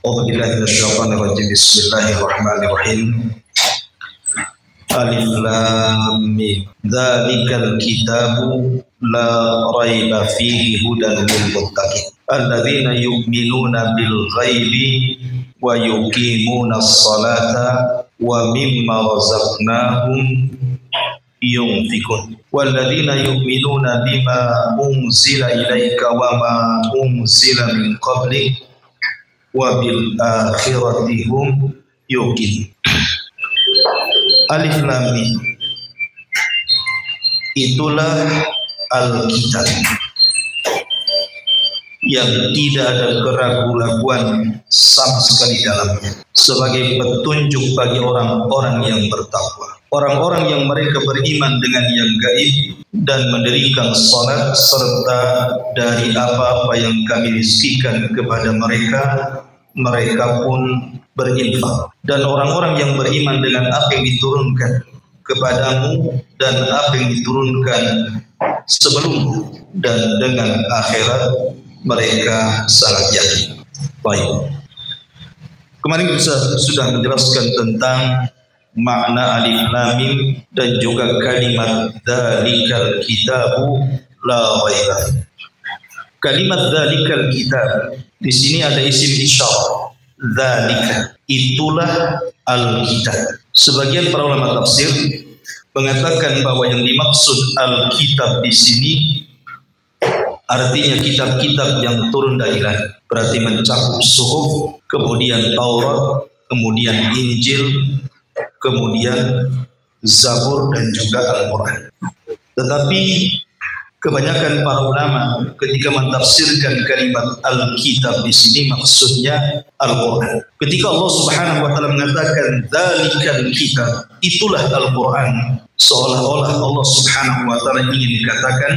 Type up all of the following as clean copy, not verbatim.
A'udzu billahi minasyaitonir rajim. Bismillahirrahmanirrahim. Alif lam mim. Dzalikal kitabu la raiba fihi hudan lil muttaqin. Alladzina yu'minuna bil ghaibi wa yuqimunas salata wa mimma razaqnahum yunfikun. Walladzina yu'minuna bima unzila ilaika wa ma unzila min qablik wa bil akhirati hum yuqin. Alif lam mim, itulah Alkitab yang tidak ada keraguan sama sekali dalamnya, sebagai petunjuk bagi orang-orang yang bertakwa, orang-orang yang mereka beriman dengan yang gaib dan mendirikan salat, serta dari apa-apa yang kami rizkikan kepada mereka, mereka pun berinfak. Dan orang-orang yang beriman dengan apa yang diturunkan kepadamu dan apa yang diturunkan sebelummu, dan dengan akhirat mereka sangat yakin. Baik, kemarin kita sudah menjelaskan tentang makna alif lam mim dan juga kalimat dzalikal kitabu la raiba. Kalimat dzalikal kitab di sini ada isim isyarah. Dzalika, itulah Alkitab. Sebagian para ulama tafsir mengatakan bahwa yang dimaksud Alkitab di sini artinya kitab-kitab yang turun dari langit. Berarti mencakup Suhuf, kemudian Taurat, kemudian Injil, kemudian Zabur dan juga Al-Quran. Tetapi kebanyakan para ulama ketika mentafsirkan kalimat Alkitab di sini maksudnya Al-Quran. Ketika Allah Subhanahu wa taala mengatakan dzalikal kitab, itulah Al-Quran, seolah-olah Allah Subhanahu wa taala ingin dikatakan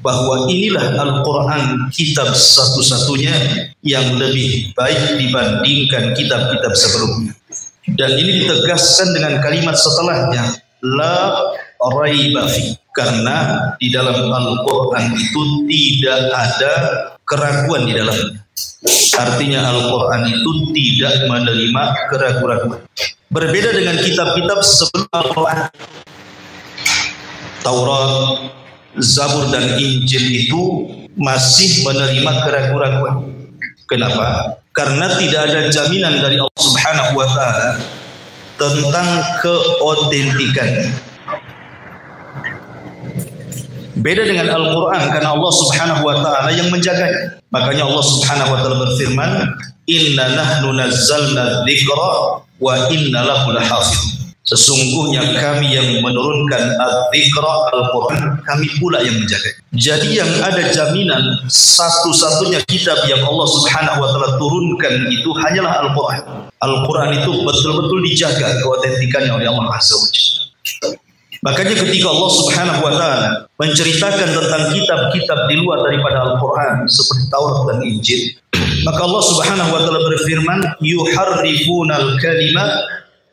bahwa inilah Al-Quran, kitab satu-satunya yang lebih baik dibandingkan kitab-kitab sebelumnya. Dan ini ditegaskan dengan kalimat setelahnya, la raiba fi, karena di dalam Al-Quran itu tidak ada keraguan di dalamnya. Artinya Al-Quran itu tidak menerima keraguan. Berbeda dengan kitab-kitab sebelum Al-Quran, Taurat, Zabur dan Injil itu masih menerima keraguan. Kenapa? Karena tidak ada jaminan dari Allah Subhanahu wa taala tentang keotentikan. Beda dengan Al-Quran, karena Allah Subhanahu wa ta'ala yang menjaganya. Makanya Allah Subhanahu wa ta'ala berfirman, inna nahnu nazzalna dzikra wa inna lahu lahafidz. Sesungguhnya kami yang menurunkan dzikra, Al-Quran, kami pula yang menjaganya. Jadi yang ada jaminan satu-satunya kitab yang Allah Subhanahu wa ta'ala turunkan itu hanyalah Al-Quran. Al-Quran itu betul-betul dijaga keotentikannya oleh Allah Azza wa Jalla. Makanya ketika Allah Subhanahu wa taala menceritakan tentang kitab-kitab di luar daripada Al-Quran seperti Taurat dan Injil, maka Allah Subhanahu wa taala berfirman, yuharrifunal kalima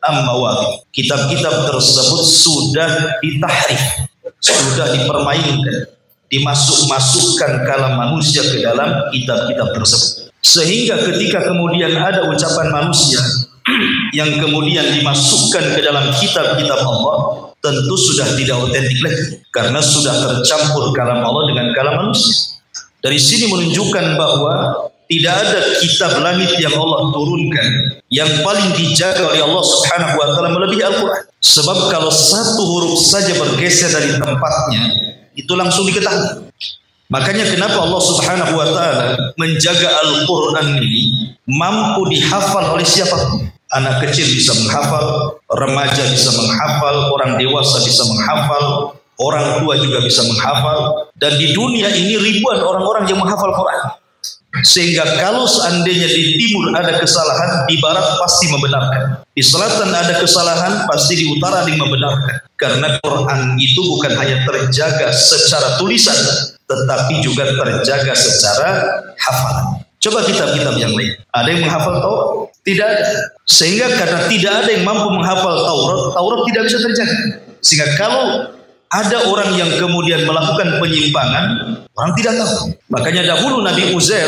am mawadhi. Kitab-kitab tersebut sudah ditahrif, sudah dipermainkan, dimasukkan kalam manusia ke dalam kitab-kitab tersebut. Sehingga ketika kemudian ada ucapan manusia yang kemudian dimasukkan ke dalam kitab-kitab Allah, tentu sudah tidak otentik lagi, karena sudah tercampur kalam Allah dengan kalam manusia. Dari sini menunjukkan bahwa tidak ada kitab langit yang Allah turunkan yang paling dijaga oleh Allah Subhanahu wa taala melebihi Al-Quran. Sebab kalau satu huruf saja bergeser dari tempatnya, itu langsung diketahui. Makanya kenapa Allah Subhanahu wa taala menjaga Al-Quran ini mampu dihafal oleh siapapun. Anak kecil bisa menghafal, remaja bisa menghafal, orang dewasa bisa menghafal, orang tua juga bisa menghafal. Dan di dunia ini ribuan orang-orang yang menghafal Quran. Sehingga kalau seandainya di timur ada kesalahan, di barat pasti membenarkan. Di selatan ada kesalahan, pasti di utara ada yang membenarkan. Karena Quran itu bukan hanya terjaga secara tulisan, tetapi juga terjaga secara hafalan. Coba kitab-kitab yang lain, ada yang menghafal Taurat? Tidak ada. Sehingga karena tidak ada yang mampu menghafal Taurat, Taurat tidak bisa terjaga. Sehingga kalau ada orang yang kemudian melakukan penyimpangan, orang tidak tahu. Makanya dahulu Nabi Uzair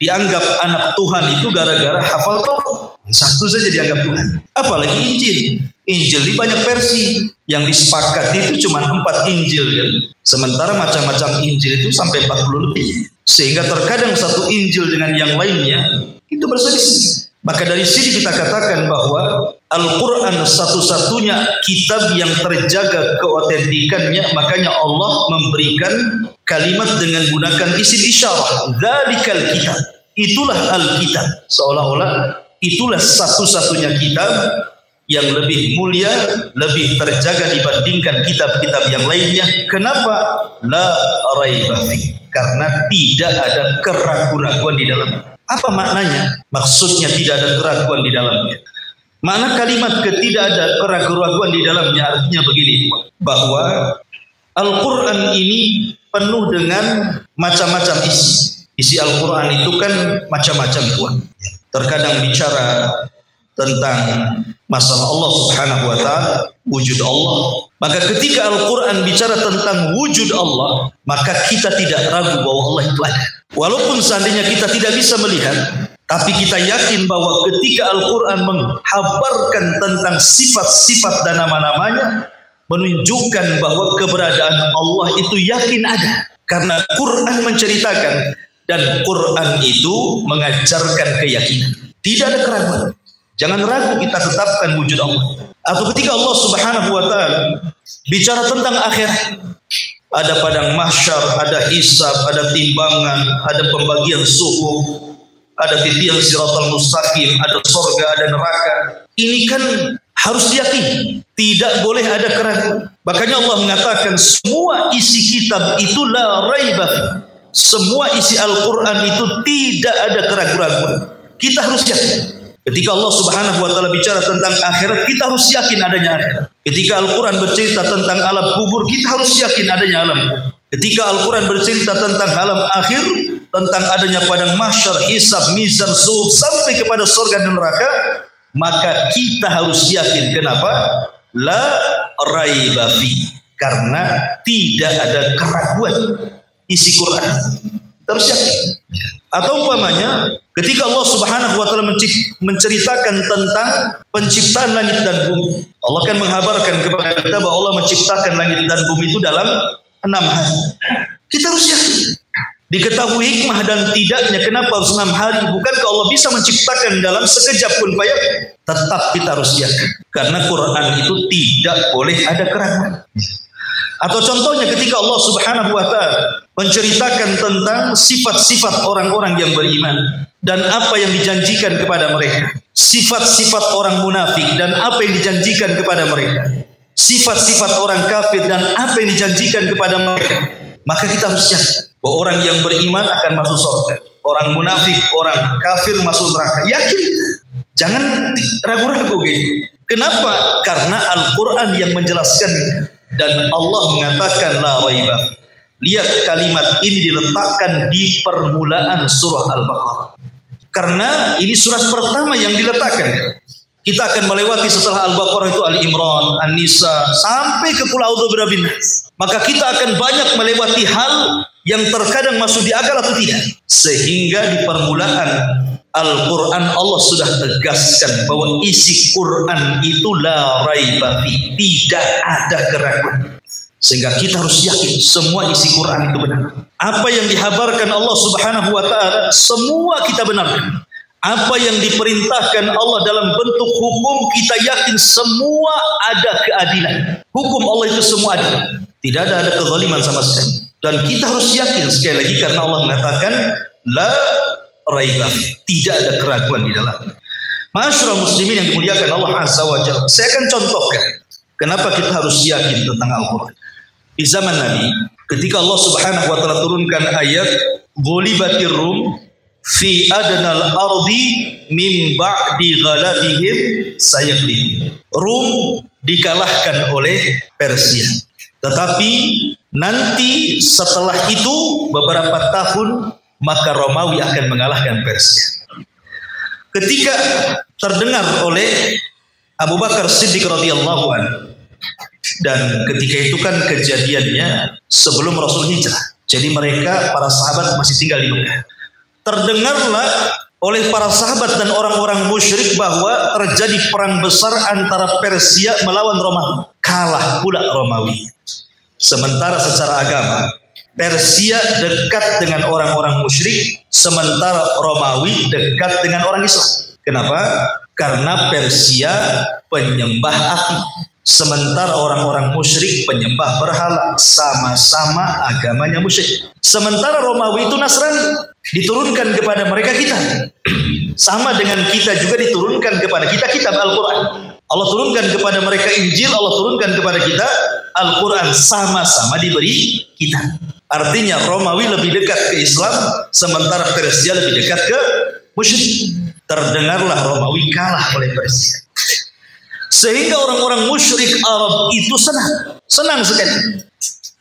dianggap anak Tuhan itu gara-gara hafal Taurat. Satu saja dianggap Tuhan. Apalagi Injil. Injil di banyak versi. Yang disepakati itu cuma 4 Injil. Kan? Sementara macam-macam Injil itu sampai 40 lebih. Sehingga terkadang satu Injil dengan yang lainnya itu berselisih. Maka dari sini kita katakan bahwa Al-Quran satu-satunya kitab yang terjaga keotentikannya. Makanya Allah memberikan kalimat dengan gunakan isim isyarah. Dzalikal kitab. Itulah Al-Kitab. Seolah-olah itulah satu-satunya kitab yang lebih mulia, lebih terjaga dibandingkan kitab-kitab yang lainnya. Kenapa? La raiba fi. Karena tidak ada keraguan-raguan di dalamnya. Apa maknanya? Maksudnya tidak ada keraguan di dalamnya. Makna kalimat tidak ada keraguan-raguan di dalamnya artinya begini, bahwa Al-Quran ini penuh dengan macam-macam isi. Isi Al-Quran itu kan macam-macam, Tuhan. Terkadang bicara tentang masalah Allah Subhanahu wa ta'ala, wujud Allah. Maka ketika Al-Quran bicara tentang wujud Allah, maka kita tidak ragu bahwa Allah itu ada. Walaupun seandainya kita tidak bisa melihat, tapi kita yakin bahwa ketika Al-Quran menghabarkan tentang sifat-sifat dan nama-namanya, menunjukkan bahwa keberadaan Allah itu yakin ada. Karena Quran menceritakan, dan Quran itu mengajarkan keyakinan. Tidak ada keraguan. Jangan ragu kita tetapkan wujud Allah. Atau ketika Allah Subhanahu wa ta'ala bicara tentang akhirat, ada padang mahsyar, ada hisab, ada timbangan, ada pembagian suhuf, ada titian siratal mustaqim, ada surga, ada neraka. Ini kan harus diyakini. Tidak boleh ada keraguan. Makanya Allah mengatakan semua isi kitab itu la raiba. Semua isi Al-Quran itu tidak ada keraguan-raguan. Kita harus yakin. Ketika Allah Subhanahu wa ta'ala bicara tentang akhirat, kita harus yakin adanya akhirat. Ketika Al-Quran bercerita tentang alam kubur, kita harus yakin adanya alam kubur. Ketika Al-Quran bercerita tentang alam akhir, tentang adanya padang mahsyar, hisab, mizan, suhuf, sampai kepada surga dan neraka, maka kita harus yakin. Kenapa? La raiba fi. Karena tidak ada keraguan isi Quran. Terus yakin. Atau umpamanya ketika Allah Subhanahu wa ta'ala menceritakan tentang penciptaan langit dan bumi, Allah kan menghabarkan kepada kita bahwa Allah menciptakan langit dan bumi itu dalam 6 hari. Kita harus yakin. Diketahui hikmah dan tidaknya kenapa harus 6 hari. Bukankah Allah bisa menciptakan dalam sekejap pun Pak? Tetap kita harus yakin. Karena Quran itu tidak boleh ada keraguan. Atau contohnya ketika Allah Subhanahu wa ta'ala menceritakan tentang sifat-sifat orang-orang yang beriman dan apa yang dijanjikan kepada mereka. Sifat-sifat orang munafik dan apa yang dijanjikan kepada mereka. Sifat-sifat orang kafir dan apa yang dijanjikan kepada mereka. Maka kita harus yakin bahwa orang yang beriman akan masuk surga. Orang munafik, orang kafir masuk neraka. Yakin. Jangan ragu-ragu gitu. Kenapa? Karena Al-Quran yang menjelaskannya. Dan Allah mengatakan la raiba. Lihat kalimat ini diletakkan di permulaan surah Al-Baqarah. Karena ini surat pertama yang diletakkan. Kita akan melewati setelah Al-Baqarah itu Al-Imran, An-Nisa, sampai ke Qul A'udzu birabbin nas. Maka kita akan banyak melewati hal yang terkadang masuk di akal atau tidak. Sehingga di permulaan Al-Quran Allah sudah tegaskan bahwa isi Quran itu la raiba fi. Tidak ada keraguan. Sehingga kita harus yakin semua isi Quran itu benar. Apa yang dihabarkan Allah Subhanahu wa ta'ala semua kita benarkan. Apa yang diperintahkan Allah dalam bentuk hukum kita yakin semua ada keadilan. Hukum Allah itu semua adil. Tidak ada kezaliman sama sekali. Dan kita harus yakin sekali lagi karena Allah mengatakan la raiba, tidak ada keraguan di dalamnya. Ma'asyiral muslimin yang dimuliakan Allah Azza wa Jalla. Saya akan contohkan kenapa kita harus yakin tentang Al-Quran. Di zaman Nabi, ketika Allah Subhanahu wa ta'ala turunkan ayat ghulibatir rum fi adnal ardi min ba'di ghalabihim sayaghlibun. Rum dikalahkan oleh Persia. Tetapi nanti setelah itu beberapa tahun maka Romawi akan mengalahkan Persia. Ketika terdengar oleh Abu Bakar Siddiq radhiyallahu anhu Dan ketika itu kan kejadiannya sebelum Rasul hijrah. Jadi mereka, para sahabat masih tinggal di Mekah. Terdengarlah oleh para sahabat dan orang-orang musyrik bahwa terjadi perang besar antara Persia melawan Romawi. Kalah pula Romawi. Sementara secara agama, Persia dekat dengan orang-orang musyrik, sementara Romawi dekat dengan orang Islam. Kenapa? Karena Persia penyembah api, sementara orang-orang musyrik penyembah berhala, sama-sama agamanya musyrik. Sementara Romawi itu Nasrani, diturunkan kepada mereka kitab. Sama dengan kita juga diturunkan kepada kita kitab Al-Quran. Allah turunkan kepada mereka Injil, Allah turunkan kepada kita Al-Quran, sama-sama diberi kitab. Artinya Romawi lebih dekat ke Islam, sementara Persia lebih dekat ke musyrik. Terdengarlah Romawi kalah oleh Persia. Sehingga orang-orang musyrik Arab itu senang sekali.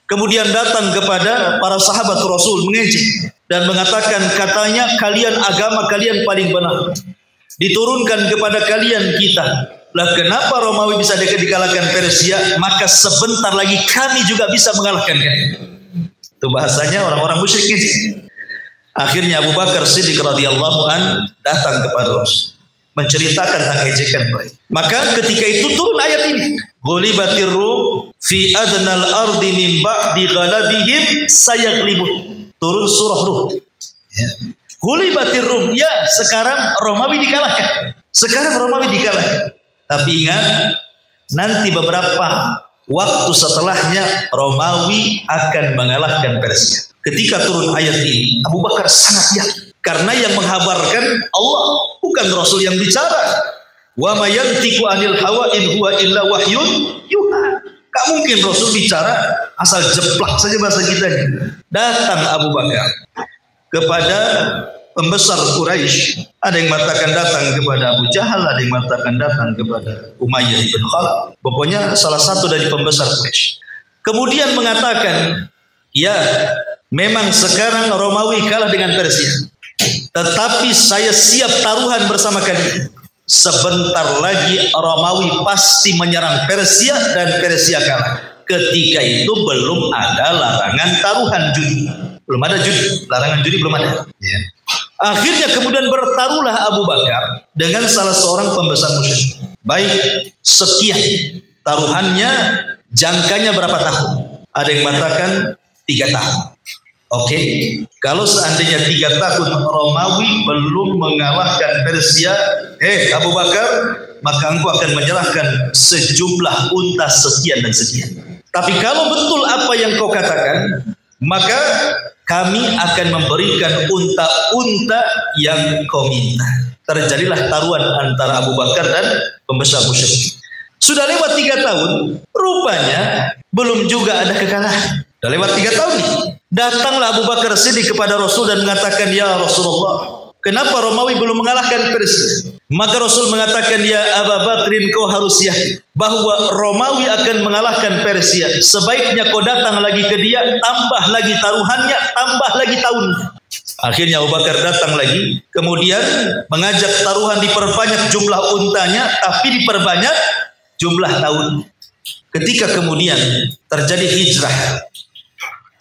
Kemudian datang kepada para sahabat Rasul mengejek dan mengatakan, katanya kalian agama kalian paling benar, diturunkan kepada kalian kitab. Lah kenapa Romawi bisa dikalahkan Persia, maka sebentar lagi kami juga bisa mengalahkan kalian. Itu bahasanya orang-orang musyrik ini. Akhirnya Abu Bakar Siddiq radhiyallahu an datang kepada Rasul menceritakan tentang ejekan mereka. Maka ketika itu turun ayat ini. Ghulibatir Rum fi adnal ardi min ba'di ghalabihim sayaglibun. Turun surah Rum. Ya. Ghulibatir Rum, ya sekarang Romawi dikalahkan. Sekarang Romawi dikalahkan. Tapi ingat, nanti beberapa waktu setelahnya Romawi akan mengalahkan Persia. Ketika turun ayat ini, Abu Bakar sangat yakin. Karena yang menghabarkan Allah, bukan Rasul yang bicara. Wa ma yantiqu anil hawa in huwa illa wahyun yuha. Gak mungkin Rasul bicara asal jeplak saja bahasa kita. Datang Abu Bakar kepada pembesar Quraisy, ada yang mengatakan datang kepada Abu Jahal, ada yang mengatakan datang kepada Umayyah bin Khalaf. Pokoknya salah satu dari pembesar Quraisy. Kemudian mengatakan, ya memang sekarang Romawi kalah dengan Persia, tetapi saya siap taruhan bersama kalian. Sebentar lagi Romawi pasti menyerang Persia dan Persia kalah. Ketika itu belum ada larangan taruhan judi. Belum ada judi, larangan judi belum ada. Ya. Akhirnya kemudian bertaruhlah Abu Bakar dengan salah seorang pembesar musyrik. Baik, sekian. Taruhannya jangkanya berapa tahun? Ada yang mengatakan 3 tahun. Oke, kalau seandainya 3 tahun Romawi belum mengalahkan Persia, Abu Bakar, maka engkau akan menyerahkan sejumlah unta sekian dan sekian. Tapi kalau betul apa yang kau katakan, maka kami akan memberikan unta-unta yang kau minta. Terjadilah taruhan antara Abu Bakar dan pembesar musyrik. Sudah lewat 3 tahun, rupanya belum juga ada kekalahan. Sudah lewat 3 tahun nih. Datanglah Abu Bakar Siddiq kepada Rasul dan mengatakan, ya Rasulullah, kenapa Romawi belum mengalahkan Persia? Maka Rasul mengatakan, ya Abu Bakrin, kau harus yakin bahwa Romawi akan mengalahkan Persia. Sebaiknya kau datang lagi ke dia, tambah lagi taruhannya, tambah lagi tahunnya. Akhirnya Abu Bakar datang lagi, kemudian mengajak taruhan diperbanyak jumlah untanya, tapi diperbanyak jumlah tahun. Ketika kemudian terjadi hijrah,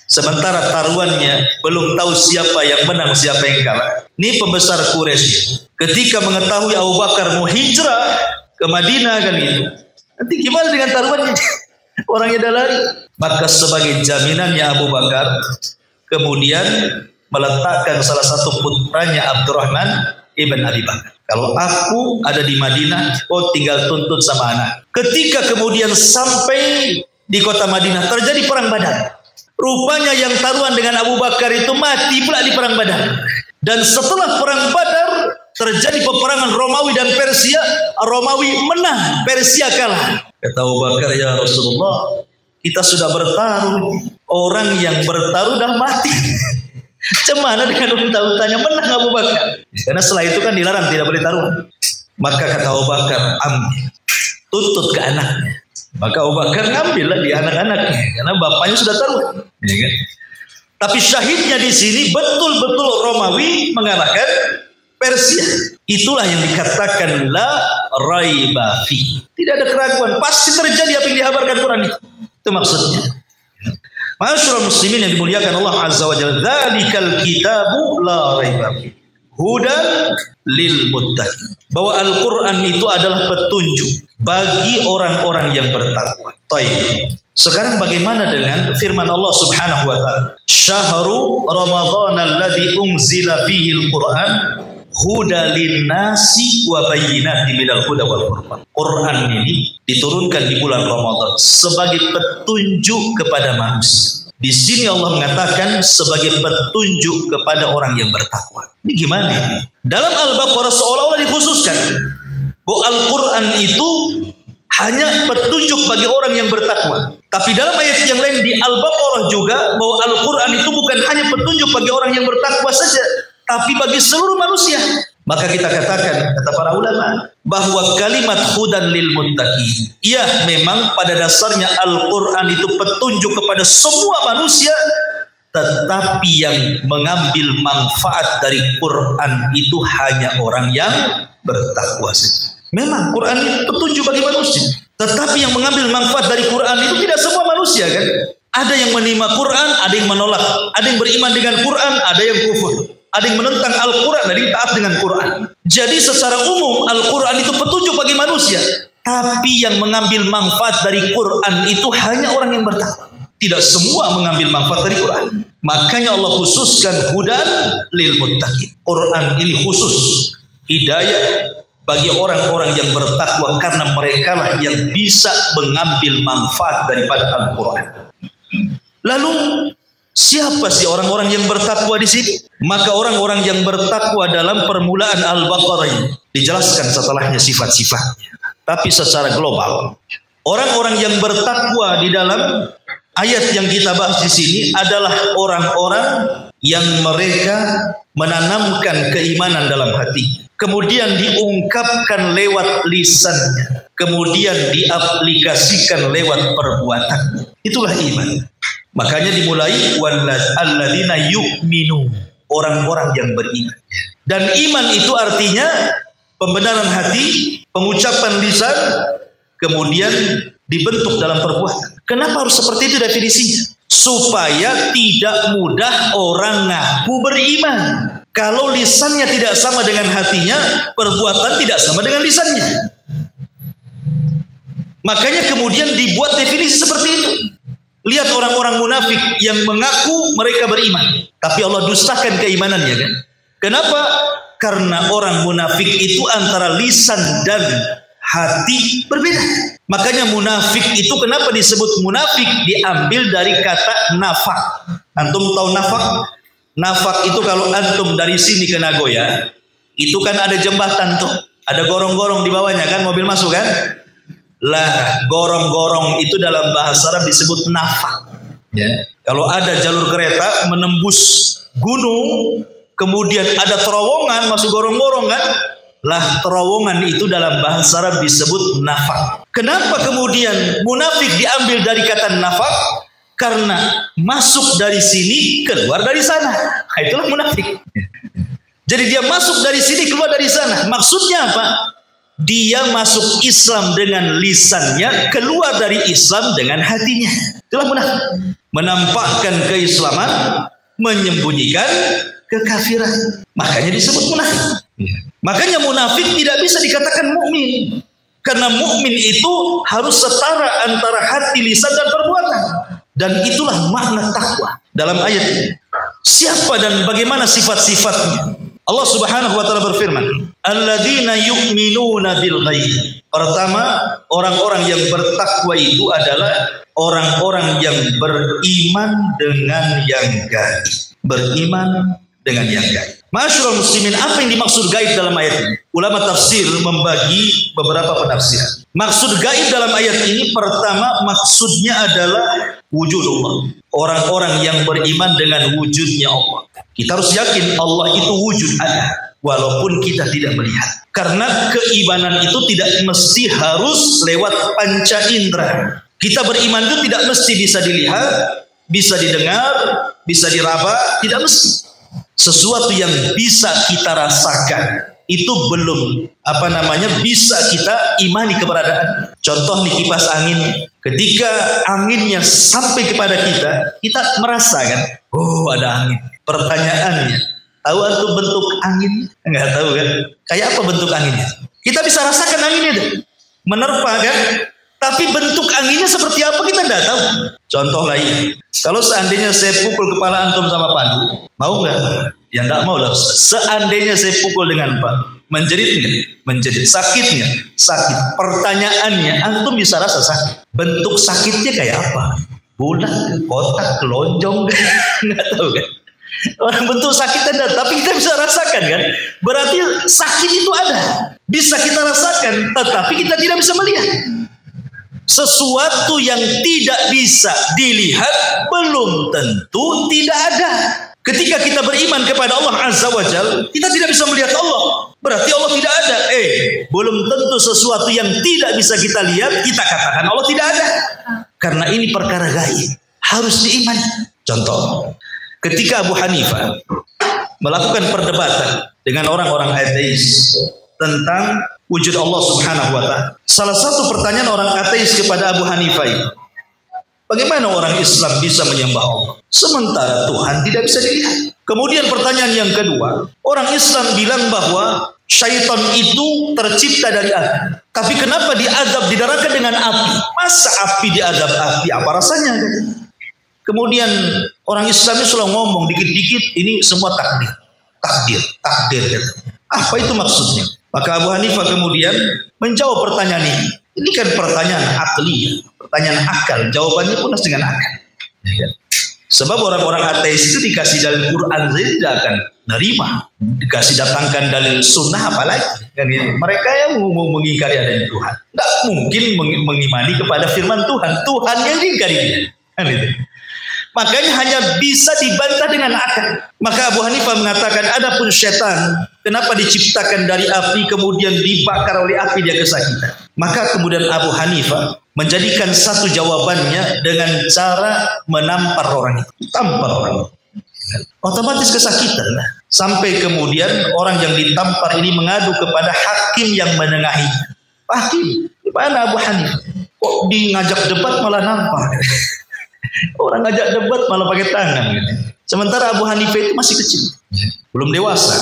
sementara taruhannya belum tahu siapa yang menang, siapa yang kalah. Ini pembesar Quraisy ketika mengetahui Abu Bakar mau hijrah ke Madinah kan gitu. Nanti gimana dengan taruhannya? Orangnya dah lari. Maka sebagai jaminannya Abu Bakar kemudian meletakkan salah satu putranya Abdurrahman ibn Abi Bakar. Kalau aku ada di Madinah, kau tinggal tuntut sama anak. Ketika kemudian sampai di kota Madinah terjadi perang Badar. Rupanya yang taruhan dengan Abu Bakar itu mati pula di perang Badar. Dan setelah perang Badar terjadi peperangan Romawi dan Persia. Romawi menang, Persia kalah. Kata Abu Bakar, ya Rasulullah, kita sudah bertaruh. Orang yang bertaruh dah mati. Cemana dengan unta-untanya menang Abu Bakar. Karena setelah itu kan dilarang, tidak boleh taruhan. Maka kata Abu Bakar, ambil, tuntut ke anaknya. Maka Abu Bakar ngambillah di anak-anaknya, karena bapaknya sudah taruhan. Ya kan? Tapi syahidnya di sini betul-betul Romawi mengalahkan Persia. Itulah yang dikatakan la raiba fi. Tidak ada keraguan, pasti terjadi apa yang dihabarkan Quran itu. Itu maksudnya. Ma'asyiral muslimin yang dimuliakan Allah Azza wa Jalla, dzalikal kitabu la raiba fi hudan lil muttaqin. Bahwa Al-Qur'an itu adalah petunjuk bagi orang-orang yang bertakwa. Baik. Sekarang bagaimana dengan firman Allah Subhanahu wa taala? Syahru Ramadhan alladzi unzila fihi al-Qur'an hudan lin-nasi wa bayyinatin minal huda wal furqan. Quran ini diturunkan di bulan Ramadan sebagai petunjuk kepada manusia. Di sini Allah mengatakan sebagai petunjuk kepada orang yang bertakwa. Ini gimana? Dalam Al-Baqarah seolah-olah dikhususkan bahwa Al-Quran itu hanya petunjuk bagi orang yang bertakwa. Tapi dalam ayat yang lain di Al-Baqarah juga bahwa Al-Quran itu bukan hanya petunjuk bagi orang yang bertakwa saja, tapi bagi seluruh manusia. Maka kita katakan, kata para ulama, bahwa kalimat hudan lil muttaqin, ya memang pada dasarnya Al-Quran itu petunjuk kepada semua manusia, tetapi yang mengambil manfaat dari Quran itu hanya orang yang bertakwa saja. Memang Quran itu petunjuk bagi manusia, tetapi yang mengambil manfaat dari Quran itu tidak semua manusia kan. Ada yang menerima Quran, ada yang menolak, ada yang beriman dengan Quran, ada yang kufur. Ada yang menentang Al-Quran, ada yang taat dengan Quran. Jadi secara umum Al-Quran itu petunjuk bagi manusia, tapi yang mengambil manfaat dari Quran itu hanya orang yang bertakwa. Tidak semua mengambil manfaat dari Quran. Makanya Allah khususkan hudan lil muttaqin. Quran ini khusus hidayah bagi orang-orang yang bertakwa, karena mereka lah yang bisa mengambil manfaat daripada Al-Quran. Lalu siapa sih orang-orang yang bertakwa di sini? Maka orang-orang yang bertakwa dalam permulaan Al-Baqarah ini dijelaskan setelahnya sifat-sifatnya. Tapi secara global, orang-orang yang bertakwa di dalam ayat yang kita bahas di sini adalah orang-orang yang mereka menanamkan keimanan dalam hati, kemudian diungkapkan lewat lisannya, kemudian diaplikasikan lewat perbuatan. Itulah iman. Makanya dimulai alladzina yu'minu, orang-orang yang beriman. Dan iman itu artinya pembenaran hati, pengucapan lisan, kemudian dibentuk dalam perbuatan. Kenapa harus seperti itu definisinya? Supaya tidak mudah orang ngaku beriman. Kalau lisannya tidak sama dengan hatinya, perbuatan tidak sama dengan lisannya. Makanya kemudian dibuat definisi seperti itu. Lihat orang-orang munafik yang mengaku mereka beriman, tapi Allah dustakan keimanannya kan? Kenapa? Karena orang munafik itu antara lisan dan hati berbeda. Makanya munafik itu kenapa disebut munafik? Diambil dari kata nafak. Antum tahu nafak? Nafak itu kalau antum dari sini ke Nagoya, itu kan ada jembatan tuh, ada gorong-gorong di bawahnya kan, mobil masuk kan? Lah, gorong-gorong itu dalam bahasa Arab disebut nafak. Ya. Kalau ada jalur kereta menembus gunung, kemudian ada terowongan masuk gorong-gorong kan? Lah, terowongan itu dalam bahasa Arab disebut nafak. Kenapa kemudian munafik diambil dari kata nafak? Karena masuk dari sini, keluar dari sana. Nah, itulah munafik. Jadi dia masuk dari sini, keluar dari sana. Maksudnya apa? Dia masuk Islam dengan lisannya, keluar dari Islam dengan hatinya. Itulah munafik. Menampakkan keislaman, menyembunyikan kekafiran. Makanya disebut munafik. Makanya munafik tidak bisa dikatakan mukmin. Karena mukmin itu harus setara antara hati, lisan dan perbuatan. Dan itulah makna takwa dalam ayat ini. Siapa dan bagaimana sifat-sifatnya? Allah Subhanahu wa taala berfirman, alladzina yu'minuna bil ghaib. Pertama, orang-orang yang bertakwa itu adalah orang-orang yang beriman dengan yang gaib. Beriman dengan yang gaib. Ma'asyiral muslimin, apa yang dimaksud gaib dalam ayat ini? Ulama tafsir membagi beberapa penafsiran. Maksud gaib dalam ayat ini pertama maksudnya adalah wujudullah. Orang-orang yang beriman dengan wujudnya Allah. Kita harus yakin Allah itu wujud ada, walaupun kita tidak melihat. Karena keimanan itu tidak mesti harus lewat panca indera. Kita beriman itu tidak mesti bisa dilihat, bisa didengar, bisa diraba, tidak mesti. Sesuatu yang bisa kita rasakan, itu belum bisa kita imani keberadaan. Contoh nih kipas angin, ketika anginnya sampai kepada kita merasa kan, oh ada angin. Pertanyaannya, tahu antum bentuk angin? Enggak tahu kan? Kayak apa bentuk anginnya? Kita bisa rasakan anginnya tuh, menerpa kan? Tapi bentuk anginnya seperti apa kita tidak tahu. Contoh lain, kalau seandainya saya pukul kepala antum sama Pandu, mau nggak? Ya nggak mau lah. Seandainya saya pukul dengan Pandu, menjerit nggak? Menjerit. Sakitnya? Sakit. Pertanyaannya, antum bisa rasa sakit. Bentuk sakitnya kayak apa? Bulat, kotak, lonjong, nggak tahu kan? Orang bentuk sakit ada, tapi kita bisa rasakan kan? Berarti sakit itu ada, bisa kita rasakan, tetapi kita tidak bisa melihat. Sesuatu yang tidak bisa dilihat belum tentu tidak ada. Ketika kita beriman kepada Allah Azza wa Jalla, kita tidak bisa melihat Allah. Berarti Allah tidak ada. Belum tentu sesuatu yang tidak bisa kita lihat, kita katakan Allah tidak ada. Karena ini perkara gaib, harus diimani. Contoh, ketika Abu Hanifah melakukan perdebatan dengan orang-orang ateis tentang wujud Allah Subhanahu wa Ta'ala, salah satu pertanyaan orang ateis kepada Abu Hanifah itu, bagaimana orang Islam bisa menyembah Allah sementara Tuhan tidak bisa dilihat? Kemudian pertanyaan yang kedua, orang Islam bilang bahwa syaitan itu tercipta dari api, tapi kenapa diazab didarahkan dengan api? Masa api diazab api? Apa rasanya? Kemudian orang Islam itu selalu ngomong dikit-dikit, ini semua takdir. Apa itu maksudnya? Maka Abu Hanifah kemudian menjawab pertanyaan ini. Ini kan pertanyaan akli, pertanyaan akal. Jawabannya pun harus dengan akal. Sebab orang-orang ateis itu dikasih dalil Quran saja tidak akan nerima. Dikasih datangkan dalil sunnah apalagi. Kan gitu. Mereka yang mengingkari adanya Tuhan, tidak mungkin mengimani kepada firman Tuhan. Tuhan yang diingkari dia. Kan gitu. Makanya hanya bisa dibantah dengan akal. Maka Abu Hanifah mengatakan, adapun setan, kenapa diciptakan dari api kemudian dibakar oleh api dia kesakitan? Maka kemudian Abu Hanifah menjadikan satu jawabannya dengan cara menampar orang itu. Tampar orang itu. Otomatis kesakitan. Sampai kemudian orang yang ditampar ini mengadu kepada hakim yang menengahi. Hakim, gimana Abu Hanifah? Kok di ngajak debat malah nampar? Orang ngajak debat malah pakai tangan gitu. Sementara Abu Hanifah itu masih kecil, belum dewasa,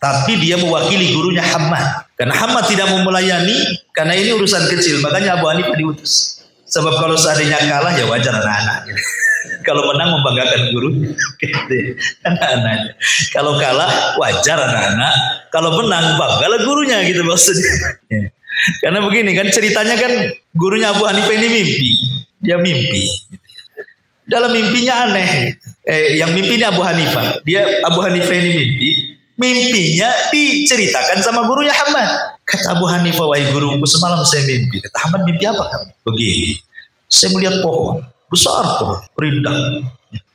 tapi dia mewakili gurunya Hammad. Karena Hammad tidak mau melayani, karena ini urusan kecil, makanya Abu Hanifah diutus. Sebab kalau seandainya kalah ya wajar anak-anak gitu. Kalau menang membanggakan guru gitu. Anak-anak. Kalau kalah wajar anak-anak, kalau menang banggalah gurunya gitu maksudnya. Karena begini kan ceritanya kan, gurunya Abu Hanifah ini mimpi. Dia mimpi. Dalam mimpinya aneh. Yang mimpinya Abu Hanifah. Abu Hanifah ini mimpinya diceritakan sama gurunya Hamad. Kata Abu Hanifah, wahai guruku, semalam saya mimpi. Kata Hamad, mimpi apa kamu? Begini, saya melihat pohon besar, pohon rindang.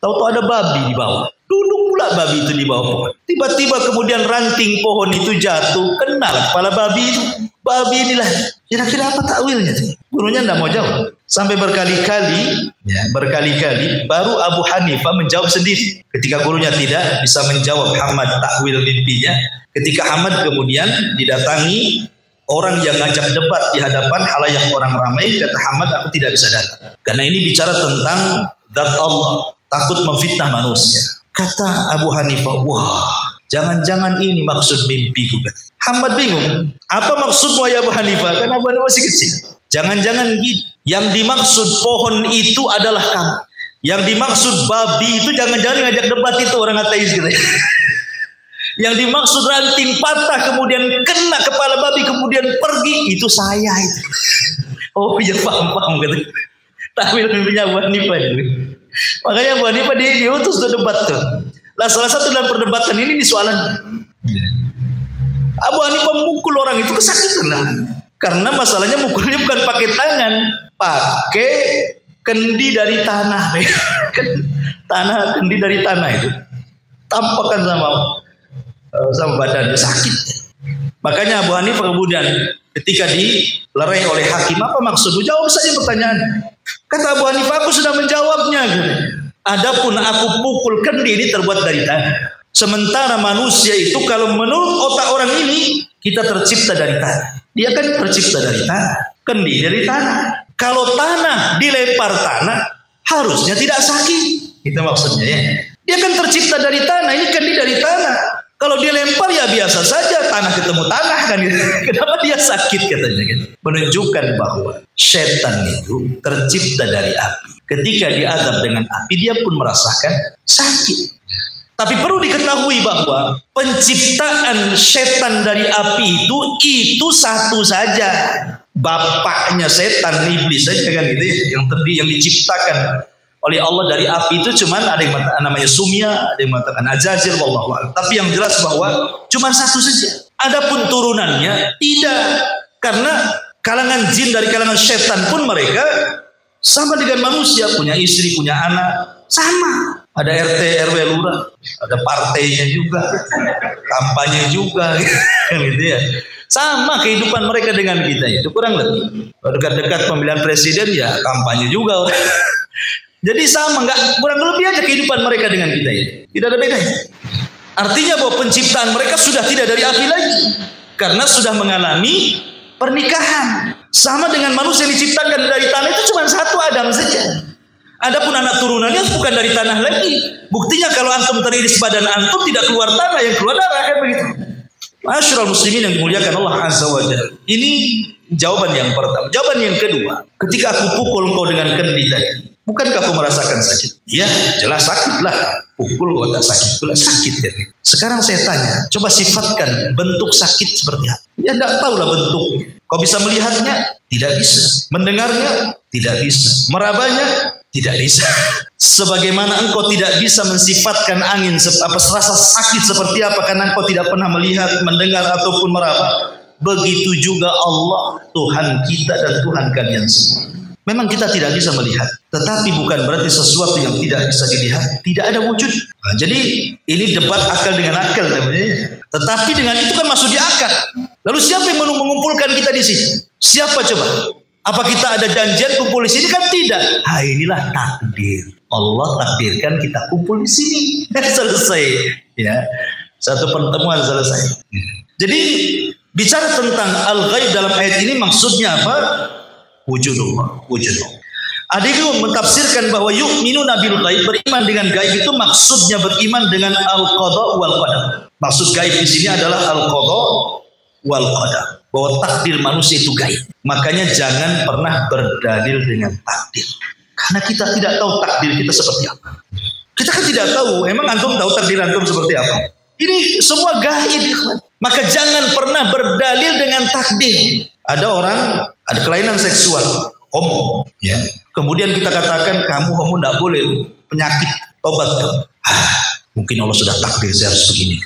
Tahu-tahu ada babi di bawah. Duduk pula babi itu di bawah pohon. Tiba-tiba kemudian ranting pohon itu jatuh, kena kepala babi itu. Babi inilah. Kira-kira apa takwilnya? Gurunya tidak mau jawab. Sampai berkali-kali baru Abu Hanifah menjawab sendiri. Ketika gurunya tidak bisa menjawab Hamad takwil mimpinya, ketika Hamad kemudian didatangi orang yang ngajak debat di hadapan halayak orang ramai, kata Hamad, aku tidak bisa datang karena ini bicara tentang zat Allah, takut memfitnah manusia. Kata Abu Hanifah, wah, jangan-jangan ini maksud mimpiku. Hamad bingung, apa maksudmu ya Abu Hanifah? Karena Abu Hanifah masih kecil. Jangan-jangan gitu. Yang dimaksud pohon itu adalah kamu. Yang dimaksud babi itu jangan-jangan ngajak debat itu orang ateis gitu. Yang dimaksud ranting patah kemudian kena kepala babi kemudian pergi itu saya itu. Oh iya paham gitu. Takwil mimpinya Abu Hanifah itu. Makanya Abu Hanifah diutus untuk debat tuh. Lah salah satu dalam perdebatan ini soalan Abu Hanifah mukul orang itu kesakitan lah. Karena masalahnya mukulnya bukan pakai tangan, pakai kendi dari tanah. Kendi dari tanah itu tampakkan sama badannya sakit. Makanya Abu Hanifah kemudian ketika dilerai oleh hakim, apa maksudmu? Jawab saja pertanyaan. Kata Abu Hanifah, aku sudah menjawabnya. Adapun aku pukul kendi ini terbuat dari tanah. Sementara manusia itu kalau menurut otak orang ini, kita tercipta dari tanah. Dia kan tercipta dari tanah, kendi dari tanah. Kalau tanah dilempar tanah, harusnya tidak sakit. Itu maksudnya ya. Dia kan tercipta dari tanah, ini kendi dari tanah. Kalau dia lempar ya biasa saja, tanah ketemu tanah kan. Kenapa dia sakit katanya kan? Menunjukkan bahwa setan itu tercipta dari api. Ketika diazab dengan api, dia pun merasakan sakit. Tapi perlu diketahui bahwa penciptaan setan dari api itu satu saja. Bapaknya setan, iblis saja kan gitu ya. Yang diciptakan oleh Allah dari api itu cuman ada yang namanya Sumya, ada yang mengatakan Azazil, wallahu a'lam. Tapi yang jelas bahwa cuman satu saja. Adapun turunannya tidak, karena kalangan jin dari kalangan setan pun mereka sama dengan manusia, punya istri, punya anak, sama. Ada RT, RW, lurah, ada partainya juga, kampanye juga, gitu ya. Sama kehidupan mereka dengan kita itu kurang lebih. Dekat-dekat pemilihan presiden ya kampanye juga. Jadi sama, nggak kurang lebih aja kehidupan mereka dengan kita ini. Tidak ada bedanya. Artinya bahwa penciptaan mereka sudah tidak dari api lagi, karena sudah mengalami pernikahan. Sama dengan manusia yang diciptakan dari tanah itu cuma satu, Adam saja. Adapun anak turunannya bukan dari tanah lagi. Buktinya kalau antum teriris badan antum tidak keluar tanah, yang keluar darah kan begitu. Masyaallah muslimin yang dimuliakan Allah Azza wa Jalla. Ini jawaban yang pertama. Jawaban yang kedua, ketika aku pukul kau dengan kendi tadi, bukankah kau merasakan sakit? Ya, jelas sakit lah. Pukul kau tak sakit, itulah sakit ya. Sekarang saya tanya, coba sifatkan bentuk sakit seperti apa? Ya tidak tahulah bentuknya. Kau bisa melihatnya? Tidak bisa. Mendengarnya? Tidak bisa. Merabanya? Tidak bisa. Sebagaimana engkau tidak bisa mensifatkan angin rasa sakit seperti apa karena engkau tidak pernah melihat, mendengar ataupun meraba. Begitu juga Allah, Tuhan kita dan Tuhan kalian semua. Memang kita tidak bisa melihat, tetapi bukan berarti sesuatu yang tidak bisa dilihat tidak ada wujud. Nah, jadi ini debat akal dengan akal namanya. Tetapi dengan itu kan masuk di akal. Lalu siapa yang mengumpulkan kita di sini? Siapa coba? Apa kita ada janjian kumpul di sini? Kan tidak. Ah, inilah takdir. Allah takdirkan kita kumpul di sini. Selesai. Ya, satu pertemuan selesai. Jadi bicara tentang al-ghaib dalam ayat ini maksudnya apa? Wujudullah. Ada yang mentafsirkan bahwa yu'minuna bil ghaib, beriman dengan gaib itu maksudnya beriman dengan al-qada wal qadar. Maksud gaib di sini adalah al-qada wal qadar. Bahwa takdir manusia itu gaib. Makanya jangan pernah berdalil dengan takdir. Karena kita tidak tahu takdir kita seperti apa. Kita kan tidak tahu. Emang antum tahu takdir antum seperti apa? Ini semua gaib. Maka jangan pernah berdalil dengan takdir. Ada orang ada kelainan seksual, homo, ya. Kemudian kita katakan kamu homo tidak boleh, penyakit, tobat. Mungkin Allah sudah takdir saya harus begini.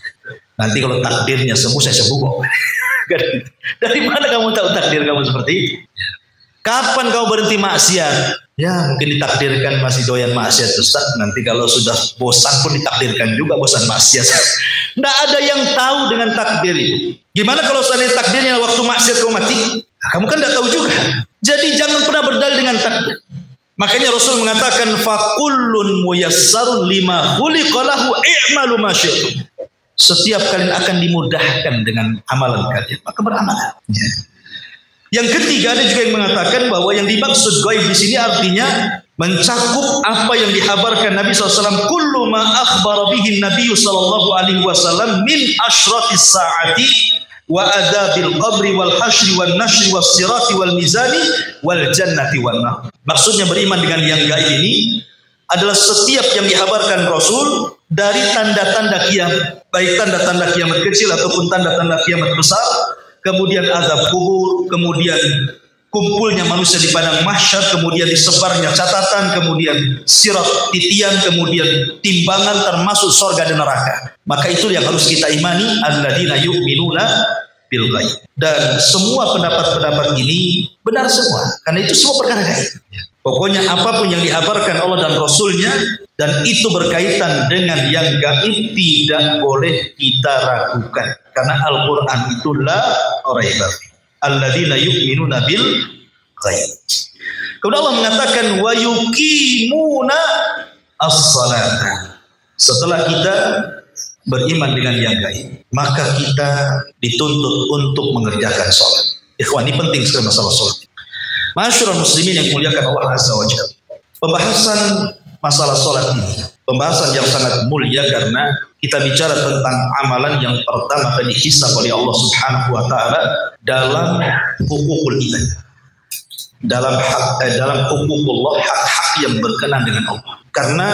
Nanti kalau takdirnya sembuh saya sembuh kok. Dari mana kamu tahu takdir kamu seperti itu? Kapan kamu berhenti maksiat? Ya mungkin ditakdirkan masih doyan maksiat Ustaz. Nanti kalau sudah bosan pun ditakdirkan juga bosan maksiat. Tidak ada yang tahu dengan takdir itu. Gimana kalau seandainya takdirnya waktu maksiat kamu mati? Kamu kan tidak tahu juga. Jadi jangan pernah berdalil dengan takdir. Makanya Rasul mengatakan fakullun muyassarun lima khuliqalahu i'malu ma syi'tum. Setiap kalian akan dimudahkan dengan amalan kalian, maka beramal. Ya. Yang ketiga ada juga yang mengatakan bahwa yang dimaksud gaib di sini artinya mencakup apa yang dikabarkan Nabi SAW. Kullu ma akhbara bihi Nabi SAW min ashratis saati wa adabil qabri wal hashri wal nashri was sirati wal mizani wal jannati wal nar. Maksudnya beriman dengan yang gaib ini adalah setiap yang dikabarkan Rasul dari tanda-tanda kiamat, baik tanda-tanda kiamat kecil ataupun tanda-tanda kiamat besar, kemudian azab kubur, kemudian kumpulnya manusia di padang mahsyar, kemudian disebarnya catatan, kemudian sirat titian, kemudian timbangan termasuk surga dan neraka. Maka itu yang harus kita imani, alladzina yu'minuna bil ghaib. Dan semua pendapat-pendapat ini benar semua, karena itu semua perkara gaib. Pokoknya apapun yang dikabarkan Allah dan Rasulnya dan itu berkaitan dengan yang gaib tidak boleh kita ragukan. Karena Al-Quran itu la raiba fihi. Alladzina yu'minuna bil ghaib. Kemudian Allah mengatakan wa yuqimuna as-salata. Setelah kita beriman dengan yang gaib, maka kita dituntut untuk mengerjakan sholat. Ikhwan, ini penting sekali masalah sholat. Masyarul muslimin yang muliakan Allah Azza wa Jalla. Pembahasan masalah sholat ini pembahasan yang sangat mulia karena kita bicara tentang amalan yang pertama akan dihisab oleh Allah Subhanahu wa taala dalam hukukul ibadah. Dalam hukukullah, hak-hak yang berkenan dengan Allah. Karena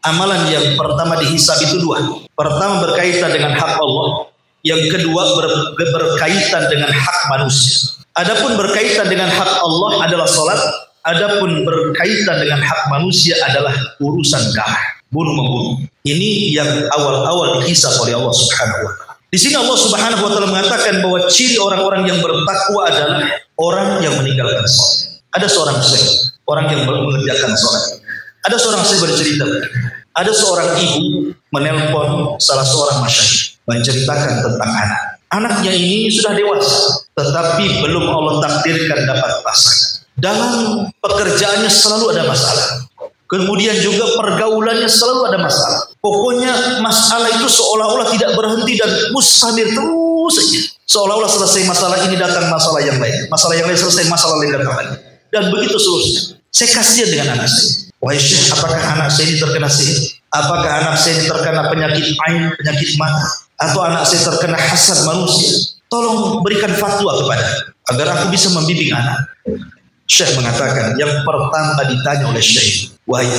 amalan yang pertama dihisab itu dua. Pertama berkaitan dengan hak Allah, yang kedua berkaitan dengan hak manusia. Adapun berkaitan dengan hak Allah adalah salat, adapun berkaitan dengan hak manusia adalah urusan darah, bunuh-membunuh. Ini yang awal-awal dihisab oleh Allah Subhanahu wa taala. Di sini Allah Subhanahu wa taala mengatakan bahwa ciri orang-orang yang bertakwa adalah orang yang meninggalkan salat. Ada seorang syekh, orang yang mengerjakan salat. Ada seorang syekh bercerita, ada seorang ibu menelpon salah seorang masyayikh menceritakan tentang anak. Anaknya ini sudah dewasa, tetapi belum Allah takdirkan dapat pasangan. Dalam pekerjaannya selalu ada masalah. Kemudian juga pergaulannya selalu ada masalah. Pokoknya masalah itu seolah-olah tidak berhenti dan mustamir terus saja. Seolah-olah selesai masalah ini datang masalah yang lain. Masalah yang lain selesai, masalah lain datang lagi. Dan begitu seterusnya. Saya kasihan dengan anak saya. Wahai Syekh, apakah anak saya ini terkena sihir? Apakah anak saya ini terkena penyakit ain, penyakit mata? Atau anak saya terkena hasad manusia? Tolong berikan fatwa kepada agar aku bisa membimbing anak. Syekh mengatakan, yang pertama ditanya oleh Syekh, wahai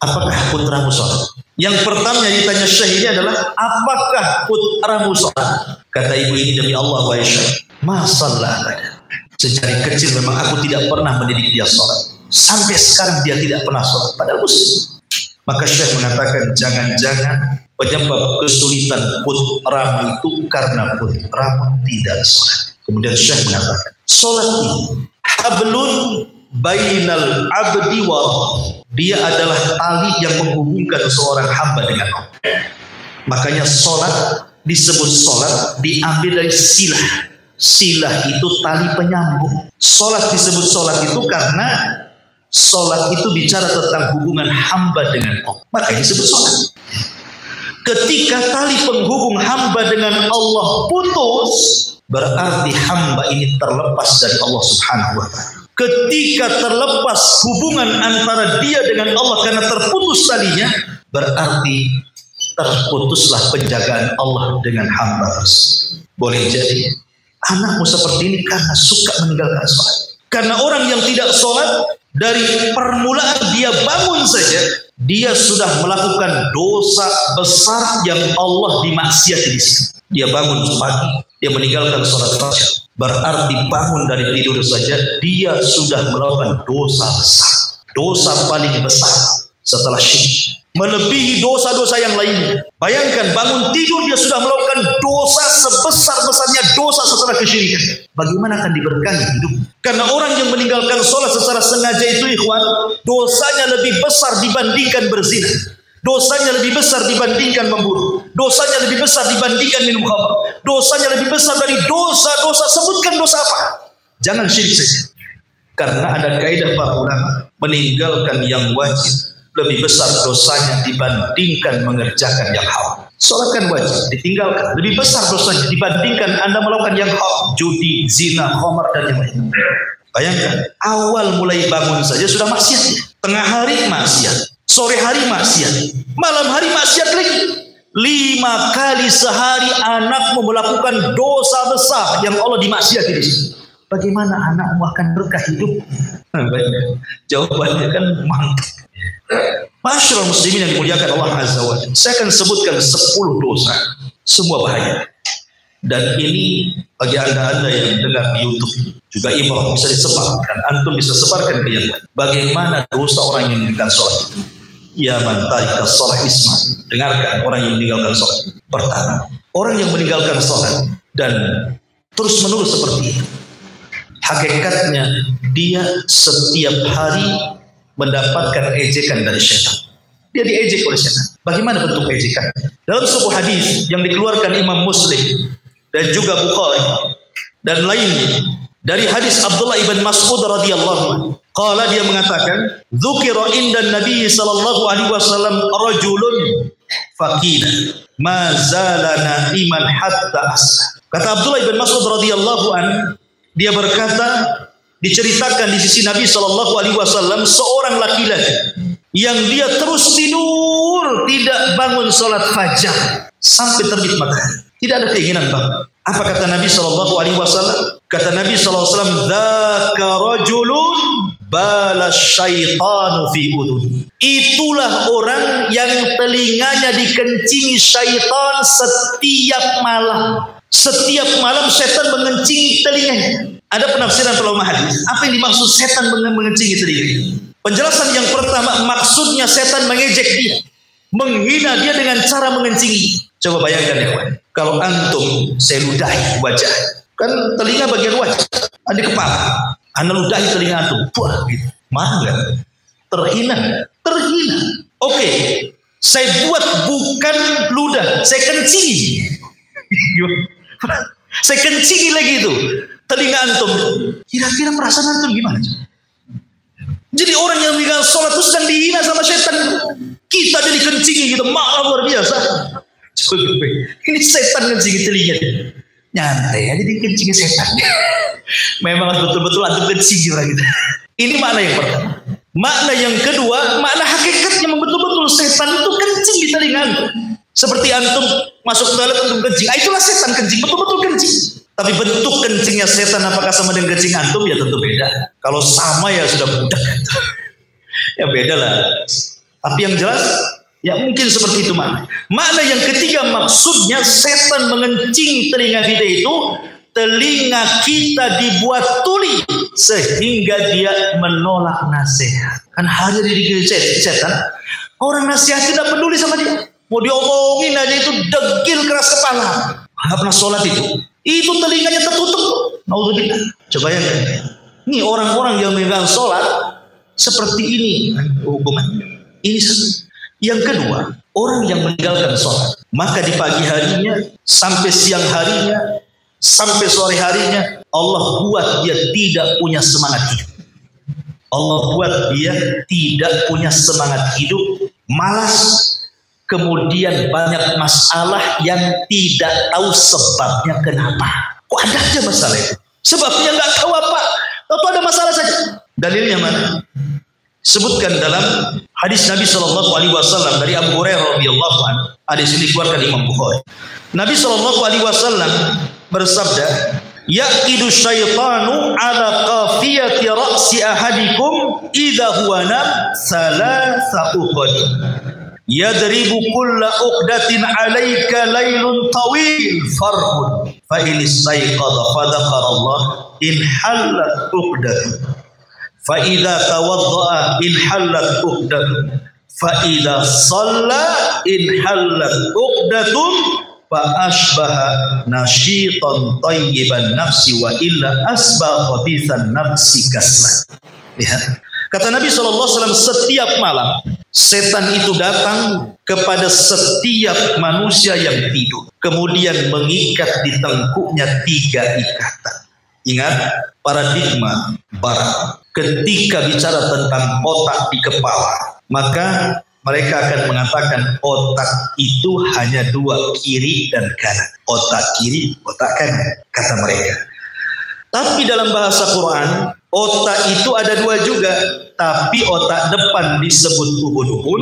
apakah putramu sholat? Yang pertama yang ditanya Syekh ini adalah, apakah putramu sholat? Kata ibu ini, demi Allah wahai Syekh, masalah ada. Sejak kecil memang aku tidak pernah mendidik dia sholat. Sampai sekarang dia tidak pernah sholat, padahal muslim. Maka Syekh mengatakan, jangan-jangan penyebab kesulitan putramu itu karena putramu tidak sholat. Kemudian Syekh mengatakan, sholat ini hablun bainal abdi wa rabb. Dia adalah tali yang menghubungkan seorang hamba dengan Allah. Makanya sholat disebut sholat diambil dari silah. Silah itu tali penyambung. Sholat disebut sholat itu karena sholat itu bicara tentang hubungan hamba dengan Allah. Makanya disebut sholat. Ketika tali penghubung hamba dengan Allah putus, berarti hamba ini terlepas dari Allah Subhanahu wa taala. Ketika terlepas hubungan antara dia dengan Allah karena terputus talinya, berarti terputuslah penjagaan Allah dengan hamba tersebut. Boleh jadi anakmu seperti ini karena suka meninggalkan sholat. Karena orang yang tidak sholat, dari permulaan dia bangun saja, dia sudah melakukan dosa besar yang Allah dimaksiati di sini. Dia bangun pagi, dia meninggalkan sholat fajar. Berarti bangun dari tidur saja, dia sudah melakukan dosa besar. Dosa paling besar setelah syirik, melebihi dosa-dosa yang lainnya. Bayangkan bangun tidur dia sudah melakukan dosa sebesar-besarnya dosa setelah kesyirikan. Bagaimana akan diberkahi hidup? Karena orang yang meninggalkan sholat secara sengaja itu, ikhwan, dosanya lebih besar dibandingkan berzina. Dosanya lebih besar dibandingkan membunuh. Dosanya lebih besar dibandingkan minum khamr. Dosanya lebih besar dari dosa-dosa. Sebutkan dosa apa? Jangan syirik saja. Karena ada kaidah para ulama, meninggalkan yang wajib lebih besar dosanya dibandingkan mengerjakan yang haram. Sholat kan wajib, ditinggalkan lebih besar dosanya dibandingkan Anda melakukan yang haram, judi, zina, khamar dan yang lain. Bayangkan, awal mulai bangun saja sudah maksiat. Tengah hari maksiat, sore hari maksiat, malam hari maksiat lagi. 5 kali sehari anakmu melakukan dosa besar yang Allah dimaksiati di sini. Bagaimana anakmu akan berkah hidup? Jawabannya kan mantap. Masyarul muslimin yang dimuliakan Allah Azza wa Jalla, saya akan sebutkan 10 dosa, semua bahaya. Dan ini bagi anda yang dengar di YouTube juga ibrah, bisa disebar dan antum bisa sebarkan ke yang lain. Bagaimana dosa orang yang meninggalkan sholat itu? Ya man tarika sholat isma. Dengarkan orang yang meninggalkan sholat. Pertama, orang yang meninggalkan sholat dan terus menerus seperti itu, hakikatnya dia setiap hari mendapatkan ejekan dari syaitan. Dia diejek oleh syaitan. Bagaimana bentuk ejekan? Dalam sebuah hadis yang dikeluarkan Imam Muslim dan juga Bukhari dan lainnya, dari hadis Abdullah ibn Mas'ud radhiyallahu anhu, qala, dia mengatakan, dzukira inda Nabi sallallahu alaihi wasallam rajulun fakina ma zalana iman hatta asla. Kata Abdullah bin Mas'ud radhiyallahu an, dia berkata, diceritakan di sisi Nabi sallallahu alaihi wasallam seorang laki-laki yang dia terus tidur, tidak bangun salat fajar sampai terbit matahari. Tidak ada keinginan bangun. Apa kata Nabi sallallahu alaihi wasallam? Kata Nabi sallallahu alaihi wasallam, "Dzaka rajulun bala syaitanu fi udhuni." Itulah orang yang telinganya dikencingi syaitan setiap malam. Setiap malam setan mengencingi telinganya. Ada penafsiran ulama hadis. Apa yang dimaksud setan mengencingi telinganya? Penjelasan yang pertama, maksudnya setan mengejek dia, menghina dia dengan cara mengencingi. Coba bayangkan ya, kalau antum saya ludahi wajah, kan telinga bagian wajah, ada kepala, anda ludahi telinga antum, wah gitu, mana nggak? Terhina, terhina. Oke, saya buat bukan ludah, saya kencingi. Saya kencingi lagi itu telinga antum. Kira-kira perasaan antum gimana? Jadi orang yang meninggal sholat itu sedang dihina sama setan. Kita jadi kencingi gitu, marah luar biasa. Ini setan kencingi telinga. Nyantai aja dikencingi setan. Memang betul-betul antum kencingi orang itu. Ini makna yang pertama. Makna yang kedua, makna hakikatnya betul-betul setan itu kencing di telinga antum. Seperti antum masuk ke toilet antum kencing, itulah setan kencing, betul-betul kencing. Tapi bentuk kencingnya setan apakah sama dengan kencing antum? Ya tentu beda. Kalau sama ya sudah budak. Ya beda lah. Tapi yang jelas, ya mungkin seperti itu makna. Makna yang ketiga, maksudnya setan mengencingi telinga kita itu, telinga kita dibuat tuli sehingga dia menolak nasihat. Kan hanya di setan, orang nasihat tidak peduli sama dia. Mau diomongin aja itu degil keras kepala. Nggak pernah sholat itu telinganya tertutup. Naudzubillah. Coba ya, ini orang-orang yang meninggal sholat seperti ini hukumannya. Ini yang kedua, orang yang meninggalkan sholat, maka di pagi harinya sampai siang harinya sampai sore harinya Allah buat dia tidak punya semangat hidup. Allah buat dia tidak punya semangat hidup, malas. Kemudian banyak masalah yang tidak tahu sebabnya kenapa. Kok ada aja masalah itu? Sebabnya nggak tahu apa. Tahu ada masalah saja. Dalilnya mana? Sebutkan dalam hadis Nabi Shallallahu Alaihi Wasallam dari Abu Hurairah radhiyallahu anhu. Hadis ini dikeluarkan Imam Bukhari. Nabi Shallallahu Alaihi Wasallam bersabda, "Yaqidu syaitanu ala qafiyati ra'si ahadikum idza huwa nam salasa uqad." Yadribu kulla uqdatin alaika laylun tawil farhun fa in istayqadha fa dzakara Allah in hallat uqdatun fa idza tawaddaa in hallat uqdatun fa idza shalla in hallat uqdatun fa asbaha nashitan tayyiban nafsi wa illa asbaha khabithan nafsi kaslan. Lihat, kata Nabi SAW, setiap malam setan itu datang kepada setiap manusia yang tidur, kemudian mengikat di tengkuknya 3 ikatan. Ingat paradigma barat ketika bicara tentang otak di kepala, maka mereka akan mengatakan otak itu hanya 2, kiri dan kanan. Otak kiri, otak kanan, kata mereka. Tapi dalam bahasa Quran, otak itu ada 2 juga. Tapi otak depan disebut ubun-ubun,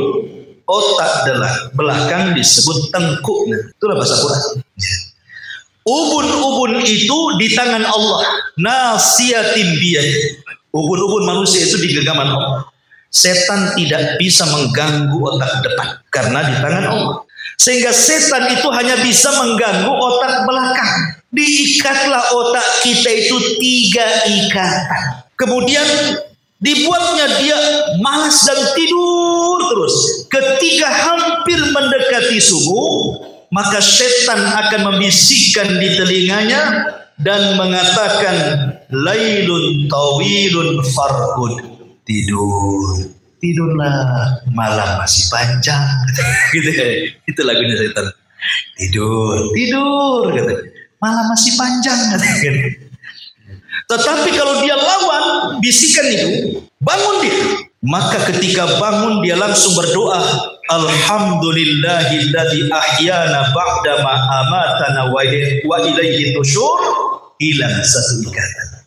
otak belakang disebut tengkuk. Itulah bahasa Quran. Ubun-ubun itu di tangan Allah. Nasiyatin biyad. Ubun-ubun manusia itu di genggaman Allah. Setan tidak bisa mengganggu otak depan karena di tangan Allah. Sehingga setan itu hanya bisa mengganggu otak belakang. Diikatlah otak kita itu 3 ikatan. Kemudian dibuatnya dia malas dan tidur terus. Ketika hampir mendekati subuh, maka setan akan membisikkan di telinganya dan mengatakan, lailun tawilun farqud. Tidurlah, malam masih panjang. Gitu ya. Itu lagunya setan. Tidur gitu. Malam masih panjang gitu. Tetapi kalau dia lawan bisikan itu, bangun dia. Maka ketika bangun dia langsung berdoa, Alhamdulillahilladzi ahyana ba'da ma amatana wa ilaihi nusyur, hilang satu ikatan.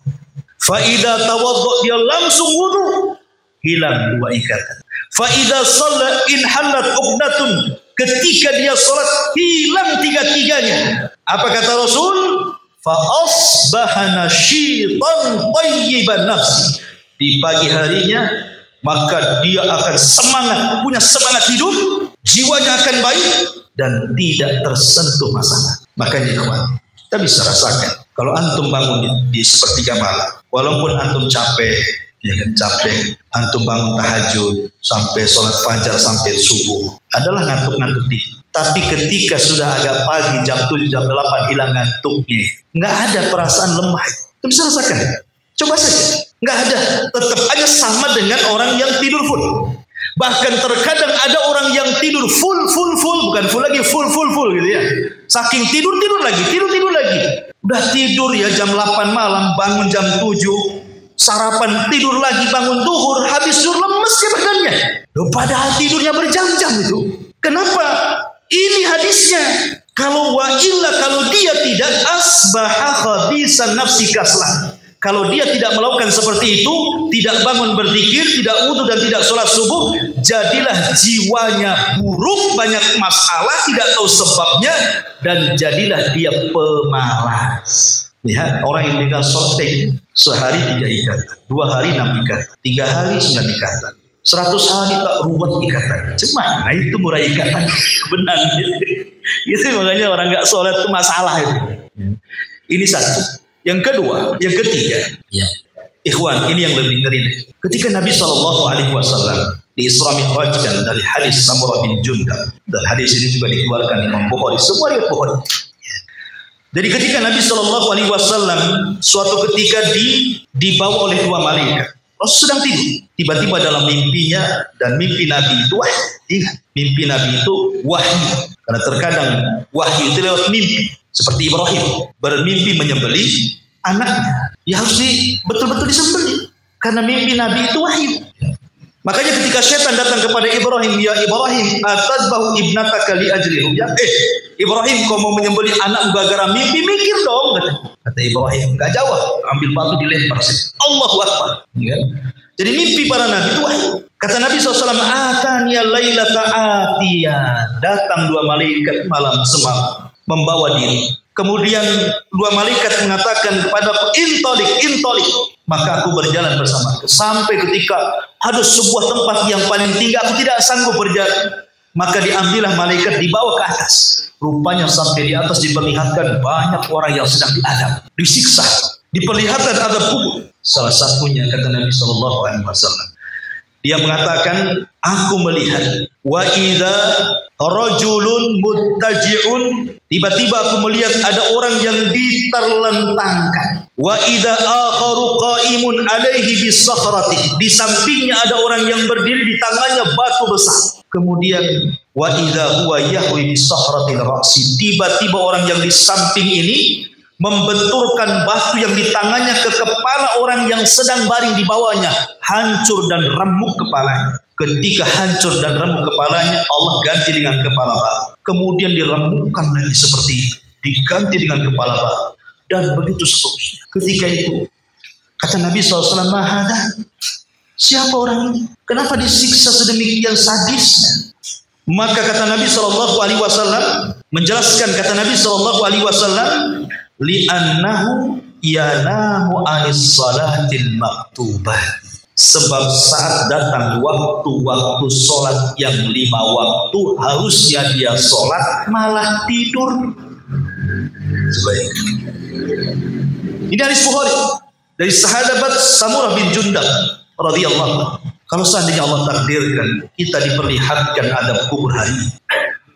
Fa idza tawadda, dia langsung wudu, hilang dua ikatan. Fa idza shalla in halat uqdatun, ketika dia salat hilang tiga-tiganya. Apa kata Rasul? Fa asbaha nasyitan thayyiban nafsi. Di pagi harinya maka dia akan semangat, punya semangat hidup, jiwanya akan baik dan tidak tersentuh masalah. Makanya kawan, kita bisa rasakan kalau antum bangun di sepertiga malam, walaupun antum capek, ya kan, capek, antum bangun tahajud sampai sholat fajar sampai subuh, adalah ngantuk-ngantuk dikit. Tapi ketika sudah agak pagi, jam 7, jam 8 hilang ngantuknya, nggak ada perasaan lemah. Itu bisa rasakan. Coba saja, nggak ada, tetap aja sama dengan orang yang tidur full. Bahkan terkadang ada orang yang tidur full, bukan full lagi, full gitu ya. Saking tidur lagi. Udah tidur ya jam 8 malam, bangun jam 7, sarapan tidur lagi, bangun duhur, habis duhur lemes ya badannya. Loh, padahal tidurnya berjam-jam itu. Kenapa? Ini hadisnya. Kalau kalau dia tidak asbaha khabisan nafsi kaslah. Kalau dia tidak melakukan seperti itu, tidak bangun berzikir, tidak wudu dan tidak sholat subuh, jadilah jiwanya buruk, banyak masalah, tidak tahu sebabnya, dan jadilah dia pemalas. Lihat orang yang meninggal shorting, sehari 3 ikatan, 2 hari 6 ikatan, 3 hari 9 ikatan, 100 hari tak ruwet ikatan. Cuma itu murah ikatan, benar. Itu makanya orang nggak sholat itu masalah itu. Ini satu. Yang kedua, yang ketiga, ya, ikhwan, ini yang lebih ngeri. Ketika Nabi SAW di Isra Mi'rajkan dari hadis Samurah bin Jundab, dan hadis ini juga dikeluarkan Imam Bukhari, semua riwayat Bukhari. Jadi ketika Nabi SAW suatu ketika dibawa oleh 2 malaikat, Rasul sedang tidur, tiba-tiba dalam mimpinya, dan mimpi Nabi itu wahyu. Ingat, mimpi Nabi itu wahyu, karena terkadang wahyu itu lewat mimpi. Seperti Ibrahim bermimpi menyembelih anaknya, ya harus betul-betul disembelih karena mimpi Nabi itu wahyu. Makanya ketika setan datang kepada Ibrahim, ya Ibrahim, atadbahu ibnataka li ajli ru'ya. Ibrahim, kau mau menyembelih anak gara-gara mimpi? Mikir dong, kata Ibrahim. Enggak jawab, ambil batu dilempar. Allahu Akbar. Ya. Jadi mimpi para nabi itu wahyu. Kata Nabi SAW, ataniya lailata atiya, datang 2 malaikat malam semalam membawa diri. Kemudian 2 malaikat mengatakan kepadaku, intolik, maka aku berjalan bersama. Sampai ketika ada sebuah tempat yang paling tinggi, aku tidak sanggup berjalan. Maka diambillah malaikat, dibawa ke atas. Rupanya sampai di atas diperlihatkan banyak orang yang sedang diadab, disiksa, diperlihatkan adab kubur. Salah satunya kata Nabi SAW, dia mengatakan, aku melihat wa idza rajulun muttaji'un, tiba-tiba aku melihat ada orang yang diterlentangkan. Wa idza akharu qa'imun alaihi bisakhrati, di sampingnya ada orang yang berdiri, di tangannya batu besar. Kemudian wa idza huwa yahwi bisakhratil ra'si, tiba-tiba orang yang di samping ini membenturkan batu yang di tangannya ke kepala orang yang sedang baring di bawahnya, hancur dan remuk kepalanya. Ketika hancur dan remuk kepalanya, Allah ganti dengan kepala batu. Kemudian diremukkan lagi seperti itu, diganti dengan kepala batu, dan begitu seterusnya. Ketika itu kata Nabi SAW, mahada, siapa orang ini? Kenapa disiksa sedemikian sadisnya? Maka kata Nabi SAW, menjelaskan, kata Nabi SAW, li'annahu yanamu anis salatil maktubah, sebab saat datang waktu-waktu sholat yang 5 waktu harusnya dia sholat, malah tidur. Ini hadis Bukhari dari sahabat Samurah bin Jundab radhiyallahu anhu. Kalau seandainya Allah takdirkan kita diperlihatkan adab kubur hari ini,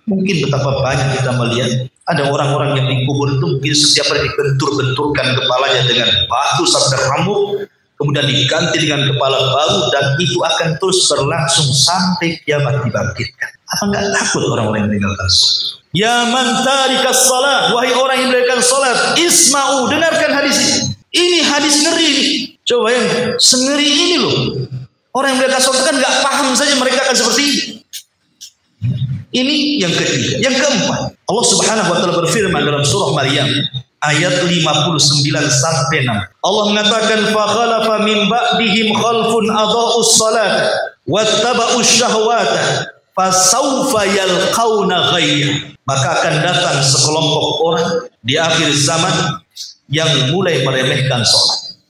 mungkin betapa banyak kita melihat ada orang-orang yang dikubur itu mungkin setiap hari dibentur-benturkan kepalanya dengan batu sampai remuk, kemudian diganti dengan kepala baru, dan itu akan terus berlangsung sampai kiamat dibangkitkan. Apa enggak takut orang-orang yang meninggalkan sholat? Ya man tarikas salat, wahai orang yang meninggalkan salat, isma'u, dengarkan hadis ini. Ini hadis ngeri ini. Coba yang sengeri ini loh. Orang yang meninggalkan salat kan enggak paham saja mereka akan seperti ini. Ini yang ketiga. Yang keempat, Allah Subhanahu wa taala berfirman dalam surah Maryam ayat 59 sampai 6. Allah mengatakan fa khalafa min ba'dihim khalfun adha'us salata wattaba'us syahwata fasawfa yalqauna ghayya. Maka akan datang sekelompok orang di akhir zaman yang mulai meremehkan salat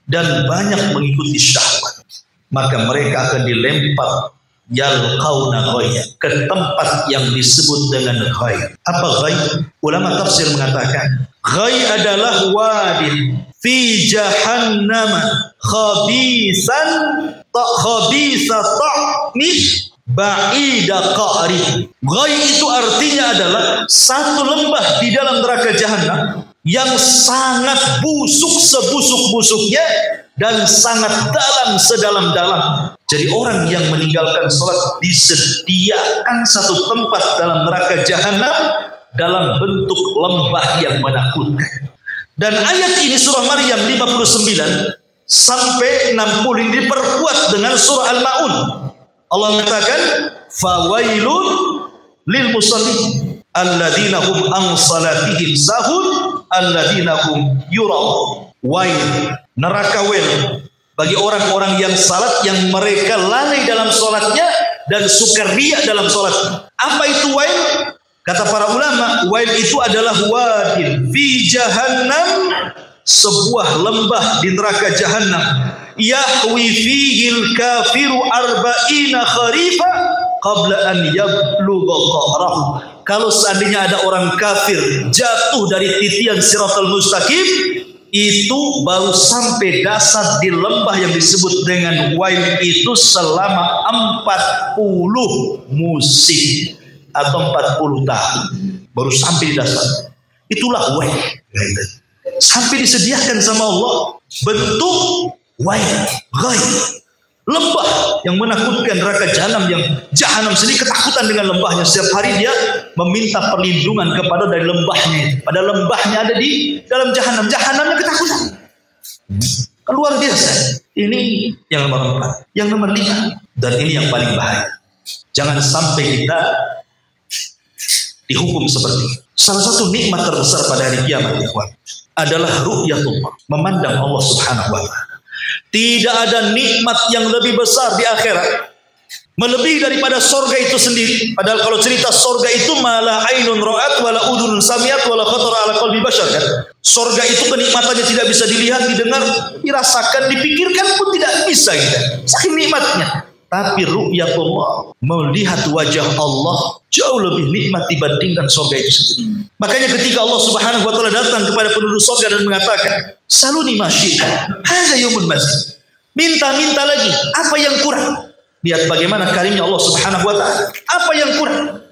dan banyak mengikuti syahwat. Maka mereka akan dilempar yalqauna ghayya, ke tempat yang disebut dengan ghayy. Apa ghayy? Ulama tafsir mengatakan ghayy adalah wadin fi jahannam khabisan khabisa ta'mih ba'ida qa'ri. Ghayy itu artinya adalah satu lembah di dalam neraka jahanam yang sangat busuk sebusuk-busuknya dan sangat dalam sedalam-dalam. Jadi orang yang meninggalkan salat disediakan satu tempat dalam neraka jahanam dalam bentuk lembah yang menakutkan. Dan ayat ini surah Maryam 59 sampai 60 ini diperkuat dengan surah Al-Maun. Allah mengatakan fawailun lil musallin alladzina hum an salatihim sahun alladzina hum yuraun. Wail, neraka wail bagi orang-orang yang salat yang mereka lalai dalam salatnya dan suka riya dalam salat. Apa itu wail? Kata para ulama, wail itu adalah wadin fi jahannam, sebuah lembah di neraka jahanam, yahwi fihil kafiru arba'ina kharifa qabla an yablugha qa'rahu. Kalau seandainya ada orang kafir jatuh dari titian siratal mustaqim, itu baru sampai dasar di lembah yang disebut dengan wail itu selama 40 musim atau 40 tahun baru sampai di dasar. Itulah wail. Sampai disediakan sama Allah bentuk wail, ghayy, lembah yang menakutkan, neraka jahanam yang jahanam sendiri ketakutan dengan lembahnya. Setiap hari dia meminta perlindungan kepada dari lembahnya. Pada lembahnya ada di dalam jahanam, jahanamnya ketakutan. Luar biasa. Ini yang nomor 4. Yang nomor 5, dan ini yang paling bahaya. Jangan sampai kita dihukum seperti ini. Salah satu nikmat terbesar pada hari kiamat adalah ru'yatullah, memandang Allah Subhanahu wa taala. Tidak ada nikmat yang lebih besar di akhirat melebihi daripada sorga itu sendiri. Padahal kalau cerita sorga itu malah ainun ra'at wala udhunun samiat wala khatara ala qalbi bashar, kan? Sorga itu kenikmatannya tidak bisa dilihat, didengar, dirasakan, dipikirkan pun tidak bisa kita. Saking nikmatnya. Tapi ru'yatullah, melihat wajah Allah, jauh lebih nikmat dibandingkan sorga itu sendiri. Makanya ketika Allah Subhanahu wa taala datang kepada penduduk sorga dan mengatakan, "Saluni ma syi'ta, hadza yaumul masjid." Minta-minta lagi, apa yang kurang? Lihat bagaimana karimnya Allah Subhanahu wa taala. Apa yang kurang?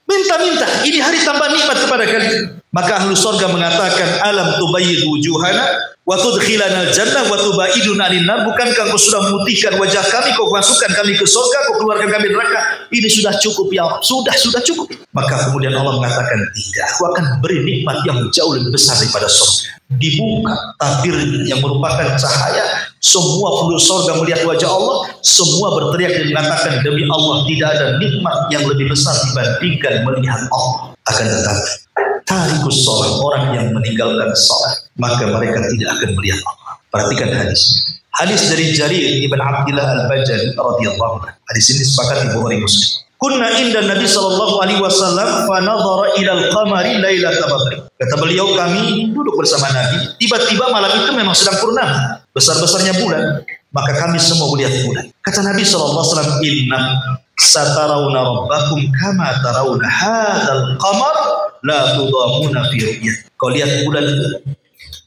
Minta-minta, ini hari tambah nikmat kepada kalian. Maka ahlu sorga mengatakan, "Alam tubayyid wujuhana wa tudkhilana al-jannah wa tubaiduna 'anil nar." Bukankah kau sudah memutihkan wajah kami, kau masukkan kami ke surga, kau keluarkan kami neraka? Ini sudah cukup ya Allah. Sudah cukup. Maka kemudian Allah mengatakan, "Tidak, aku akan beri nikmat yang jauh lebih besar daripada surga." Dibuka tabir yang merupakan cahaya. Semua penduduk surga melihat wajah Allah, semua berteriak dan mengatakan, "Demi Allah, tidak ada nikmat yang lebih besar dibandingkan melihat Allah." Akan tetapi tarikus sholat, orang yang meninggalkan sholat, maka mereka tidak akan melihat Allah. Perhatikan hadis. Hadis dari Jarir ibn Abdillah al-Bajali radhiyallahu anhu. Hadis ini disepakati Bukhari Muslim. Kunna inda Nabi sallallahu alaihi wasallam fa nadhara ila al-qamari lailatal badr. Kata beliau, kami duduk bersama Nabi, tiba-tiba malam itu memang sedang purnama, besar-besarnya bulan, maka kami semua melihat bulan. Kata Nabi sallallahu alaihi wasallam, "Inna satarawna rabbakum kama tarawna hadzal qamar la tudamuna fi ru'yah." Kau lihat bulan itu,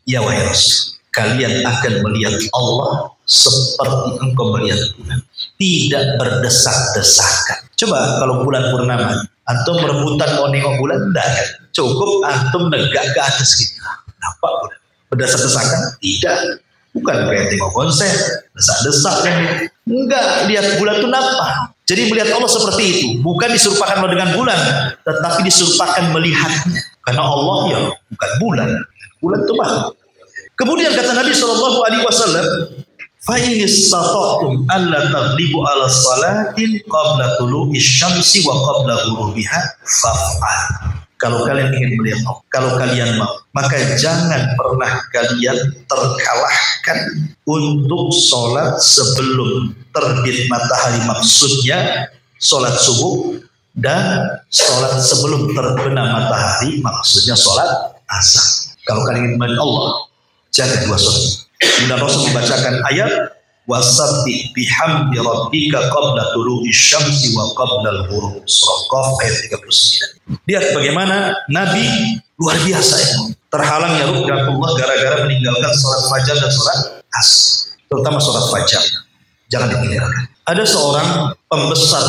ya wahai Rasul, kalian akan melihat Allah seperti engkau melihat bulan, tidak berdesak-desakan. Coba kalau bulan purnama, antum rebutan mau nengok bulan, enggak. Cukup antum negak ke atas gitu. Nampak bulan? Berdesak-desakan? Tidak. Bukan kayak tengok konser, desak-desak kan? Enggak, lihat bulan itu nampak. Jadi melihat Allah seperti itu, bukan disuruhkan dengan bulan, tetapi disuruhkan melihatnya. Karena Allah ya bukan bulan. Bulan itu mah. Kemudian kata Nabi SAW, Fa in istata'tum alla taghlibu 'ala salatin qabla tulu'i syamsi wa qabla ghurubiha faf'al. Kalau kalian ingin melihat Allah, kalau kalian mau, maka jangan pernah kalian terkalahkan untuk sholat sebelum terbit matahari, maksudnya sholat subuh, dan sholat sebelum terbenam matahari, maksudnya sholat asar. Kalau kalian ingin melihat Allah, jaga dua sholat. Kemudian Rasul membacakan ayat wasabbih bihamdi rabbika qabla tulu'i syamsi wa qabla al-ghurub, surah Qaf ayat 39. Lihat bagaimana Nabi luar biasa ya, terhalang ya ruhiyatullah gara-gara meninggalkan sholat fajar dan sholat asar, terutama sholat fajar. Jangan ditinggalkan. Ada seorang pembesar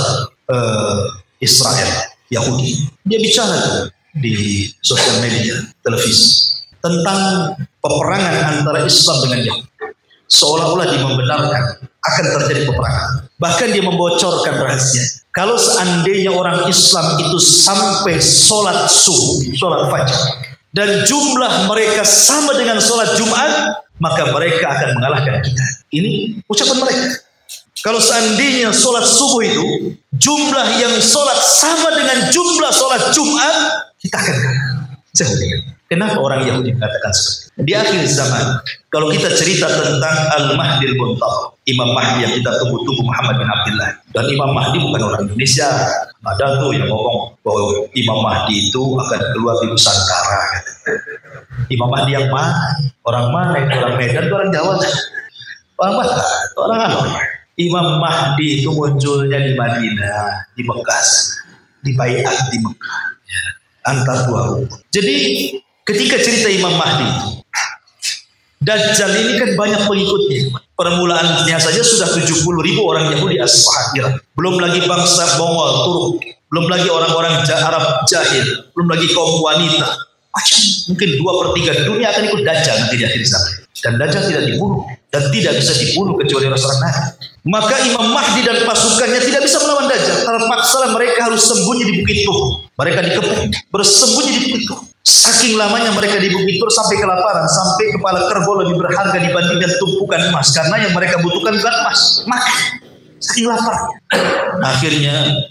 Israel Yahudi, dia bicara di sosial media, televisi, tentang peperangan antara Islam dengan Yahudi. Seolah-olah dia membenarkan akan terjadi peperangan. Bahkan dia membocorkan rahasia. Kalau seandainya orang Islam itu sampai sholat subuh, sholat fajar, dan jumlah mereka sama dengan sholat Jumat, maka mereka akan mengalahkan kita. Ini ucapan mereka. Kalau seandainya sholat subuh itu jumlah yang sholat sama dengan jumlah sholat Jumat, kita akan kalah. Kenapa orang Yahudi mengatakan seperti itu? Di akhir zaman, kalau kita cerita tentang Al-Mahdi al-Muntadhar, Imam Mahdi yang kita tunggu-tunggu, Muhammad bin Abdullah. Dan Imam Mahdi bukan orang Indonesia. Ada tuh yang ngomong bahwa Imam Mahdi itu akan keluar di Nusantara. Imam Mahdi yang mana? Orang mana? Orang Medan, orang Jawa. Orang mana? Orang apa? Imam Mahdi itu munculnya di Madinah, di Mekah, di Bai'at di Mekah, antar dua rukun. Jadi ketika cerita Imam Mahdi itu, Dajjal ini kan banyak pengikutnya. Permulaannya saja sudah 70.000 orang Yahudi Asfahan. Belum lagi bangsa Mongol, Turk, belum lagi orang-orang Arab jahil, belum lagi kaum wanita. Macam mungkin 2/3 dunia akan ikut Dajjal nanti di akhir zaman. Dan Dajjal tidak dibunuh dan tidak bisa dibunuh kecuali Rasulullah Nabi. Maka Imam Mahdi dan pasukannya tidak bisa melawan Dajjal. Terpaksa mereka harus sembunyi di Bukit Tur. Mereka dikepung, bersembunyi di Bukit Tur. Saking lamanya mereka di Bukit Tur sampai kelaparan, sampai kepala kerbau lebih berharga dibandingkan tumpukan emas, karena yang mereka butuhkan bukan emas, makan. Saking lapar. Akhirnya